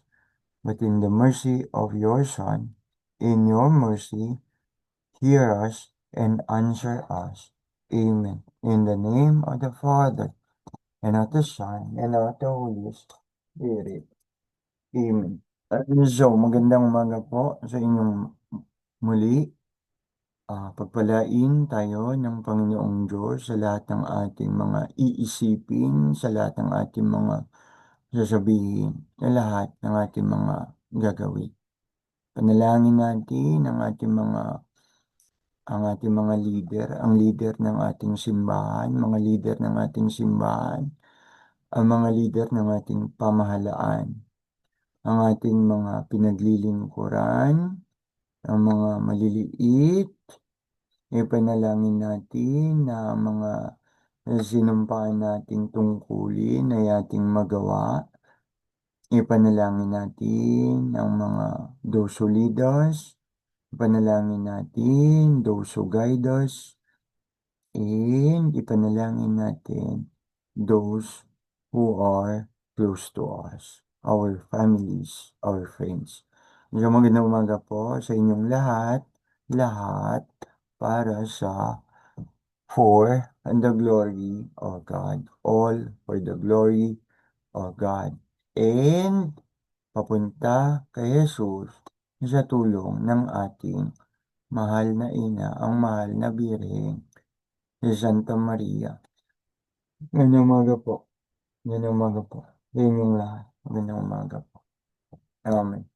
but in the mercy of your Son, in your mercy, hear us and answer us. Amen. In the name of the Father, and of the Son, and of the Holy Spirit. Amen. So, magandang umaga po sa inyong muli. Pagpalain tayo ng Panginoong Diyos sa lahat ng ating mga iisipin, sa lahat ng ating mga sasabihin, sa lahat ng ating mga gagawin. Panalangin natin ang ating mga leader, ang leader ng ating simbahan, mga leader ng ating simbahan, ang mga leader ng ating pamahalaan, ang ating mga pinaglilingkuran, ang mga maliliit. Ipanalangin natin na mga sinumpaan nating tungkulin ay ating magawa. Ipanalangin natin ang mga doso leaders. Ipanalangin natin those who guide us. And ipanalangin natin those who are close to us, our families, our friends. Magandang umaga po sa inyong lahat, lahat para sa for the glory of God, all for the glory of God. And papunta kay Jesus sa tulong ng ating mahal na ina, ang mahal na Birhen, si Santa Maria. Ngayong umaga po. Ngayong umaga po. Sa inyong lahat. Ngayong umaga po. Amen.